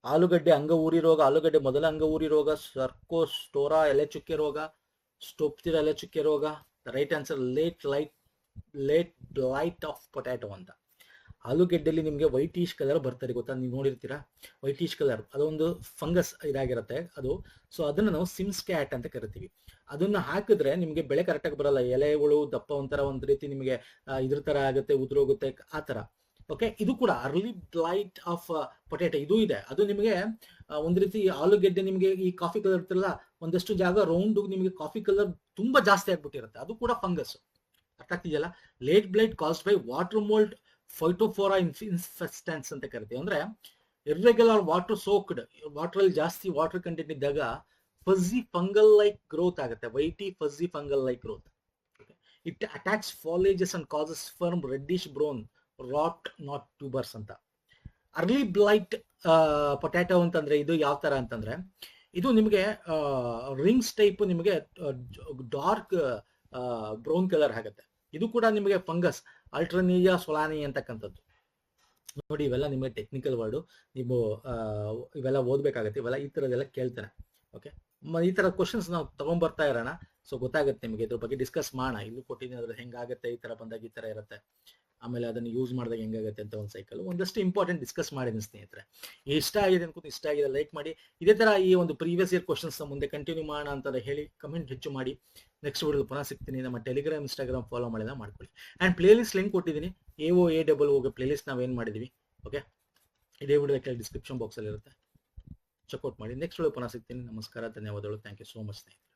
ಆಲೂಗಡ್ಡೆ ಅಂಗ ಊರಿ ರೋಗ, ಆಲೂಗಡ್ಡೆ ಮೊದಲ ಅಂಗ ಊರಿ ರೋಗ, ಸರ್ಕೋಸ್ಟೋರಾ ಎಲೆ ಚುಕ್ಕೆ ರೋಗ, ಸ್ಟೋಪ್ತಿರ ಎಲೆ ಚುಕ್ಕೆ ರೋಗ. Right answer late blight of potato ಅಂತ. ಆಲೂಗೆಡ್ಡೆಯಲ್ಲಿ ನಿಮಗೆ ವೈಟಿಶ್ ಕಲರ್ ಬರ್ತಾರೆ, ಗೊತ್ತಾ? ನೀವು ನೋಡಿರ್ತೀರಾ, ವೈಟಿಶ್ ಕಲರ್, ಅದೊಂದು ಫಂಗಸ್ ಇದಾಗಿರುತ್ತೆ ಅದು. ಸೊ ಅದನ್ನ ನಾವು ಸಿಮ್ಸ್ಕ್ಯಾಟ್ ಅಂತ ಕರಿತೀವಿ. ಅದನ್ನ ಹಾಕಿದ್ರೆ ನಿಮಗೆ ಬೆಳೆ ಕರೆಕ್ಟಾಗಿ ಬರಲ್ಲ, ಎಲೆಗಳು ದಪ್ಪ ಒಂಥರ ಒಂದ್ ರೀತಿ ನಿಮಗೆ ಇದ್ರ ತರ ಆಗುತ್ತೆ, ಉದುರೋಗುತ್ತೆ, ಆ ತರ. ಓಕೆ, ಇದು ಕೂಡ ಅರ್ಲಿ ಬ್ಲೈಟ್ ಆಫ್ ಪೊಟ್ಯಾಟೊ ಇದು ಇದೆ. ಅದು ನಿಮಗೆ ಒಂದ್ ರೀತಿ ಆಲೂಗೆಡ್ಡೆ ನಿಮಗೆ ಈ ಕಾಫಿ ಕಲರ್ ಇರ್ತಿರಲ್ಲ, ಒಂದಷ್ಟು ಜಾಗ ರೌಂಡ್ ನಿಮಗೆ ಕಾಫಿ ಕಲರ್ ತುಂಬಾ ಜಾಸ್ತಿ ಆಗ್ಬಿಟ್ಟಿರುತ್ತೆ, ಅದು ಕೂಡ ಫಂಗಸ್. ಅರ್ಥ ಆಗ್ತಿದೆಯಲ್ಲ? Late blight caused by water mould Phytophthora infestans ಅಂತ ಕರಿತೀವಿ. ಅಂದ್ರೆ ಇರ್ರೆಗ್ಯುಲರ್ ವಾಟರ್ ಸೋಕ್ಡ್, ವಾಟರ್ ಅಲ್ಲಿ ಜಾಸ್ತಿ ವಾಟರ್ ಕಂಟೆಂಟ್ ಇದ್ದಾಗ ಫಜಿ ಫಂಗಲ್ ಲೈಕ್ ಗ್ರೋತ್ ಆಗುತ್ತೆ, white fuzzy fungal like growth. It attacks foliages and causes firm reddish brown rot not tubers ಅಂತ. Early blight potato ಅಂತಂದ್ರೆ ಇದು ಯಾವ ತರ ಅಂತಂದ್ರೆ, ಇದು ನಿಮಗೆ ರಿಂಗ್ಸ್ ಟೈಪ್ ನಿಮಗೆ ಡಾರ್ಕ್ ಬ್ರೌನ್ ಕಲರ್ ಆಗುತ್ತೆ. ಇದು ಕೂಡ ನಿಮಗೆ ಫಂಗಸ್ ಅಲ್ಟ್ರನಿಯಾ ಸೊಲಾನಿ ಅಂತಕ್ಕಂಥದ್ದು. ನೋಡಿ, ಇವೆಲ್ಲ ನಿಮಗೆ ಟೆಕ್ನಿಕಲ್ ವರ್ಡು, ನೀವು ಇವೆಲ್ಲ ಓದ್ಬೇಕಾಗತ್ತೆ. ಇವೆಲ್ಲ ಈ ತರದೆಲ್ಲ ಕೇಳ್ತಾನೆ. ಓಕೆ, ಈ ತರ ಕ್ವಶನ್ಸ್ ನಾವು ತಗೊಂಡ್ಬರ್ತಾ ಇರೋಣ. ಸೊ ಗೊತ್ತಾಗುತ್ತೆ ನಿಮಗೆ, ಇದ್ರ ಬಗ್ಗೆ ಡಿಸ್ಕಸ್ ಮಾಡೋಣ. ಇಲ್ಲೂ ಕೊಟ್ಟಿದ್ದೀನಿ, ಅದ್ರ ಹೆಂಗಾಗುತ್ತೆ, ಈ ತರ ಬಂದಾಗ ಈ ತರ ಇರುತ್ತೆ, ಆಮೇಲೆ ಅದನ್ನು ಯೂಸ್ ಮಾಡಿದಾಗ ಹೆಂಗಾಗುತ್ತೆ ಅಂತ ಒಂದು ಸೈಕಲ್ ಒಂದಷ್ಟು ಇಂಪಾರ್ಟೆಂಟ್ ಡಿಸ್ಕಸ್ ಮಾಡಿದ್ದೀನಿ ಸ್ನೇಹಿತರೆ. ಇಷ್ಟ ಆಗಿದೆ ಅನ್ಕೋತ, ಇಷ್ಟ ಆಗಿದೆ ಲೈಕ್ ಮಾಡಿ. ಇದೇ ತರ ಈ ಒಂದು ಪ್ರೀವಿಯಸ್ ಇಯರ್ ಕ್ವಶನ್ಸ್ ಮುಂದೆ ಕಂಟಿನ್ಯೂ ಮಾಡೋಣ ಅಂತ ಹೇಳಿ ಕಮೆಂಟ್ ಹೆಚ್ಚು ಮಾಡಿ. ನೆಕ್ಸ್ಟ್ ವಿಡಿಯೋ ಪುನಃ ಸಿಗ್ತೀನಿ. ನಮ್ಮ ಟೆಲಿಗ್ರಾಮ್, ಇನ್ಸ್ಟಾಗ್ರಾಮ್ ಫಾಲೋ ಮಾಡಿದ ಮಾಡ್ಕೊಳ್ಳಿ. ಆ್ಯಂಡ್ ಪ್ಲೇ ಲಿಸ್ಟ್ ಲಿಂಕ್ ಕೊಟ್ಟಿದ್ದೀನಿ, AOA ಪ್ಲೇ ಲಿಸ್ಟ್ ನಾವೇನು ಮಾಡಿದ್ದೀವಿ. ಓಕೆ, ಇದೇ ವಿಡಿಯೋ ಕೆಳಗೆ ಡಿಸ್ಕ್ರಿಪ್ಷನ್ ಬಾಕ್ಸಲ್ಲಿ ಇರುತ್ತೆ, ಚೆಕ್ಔಟ್ ಮಾಡಿ. ನೆಕ್ಸ್ಟ್ ವಿಡಿಯೋ ಪುನಃ ಸಿಗ್ತೀನಿ. ನಮಸ್ಕಾರ, ಧನ್ಯವಾದಗಳು. ಥ್ಯಾಂಕ್ ಯು ಸೋ ಮಚ್ ಸ್ನೇಹಿತರೆ.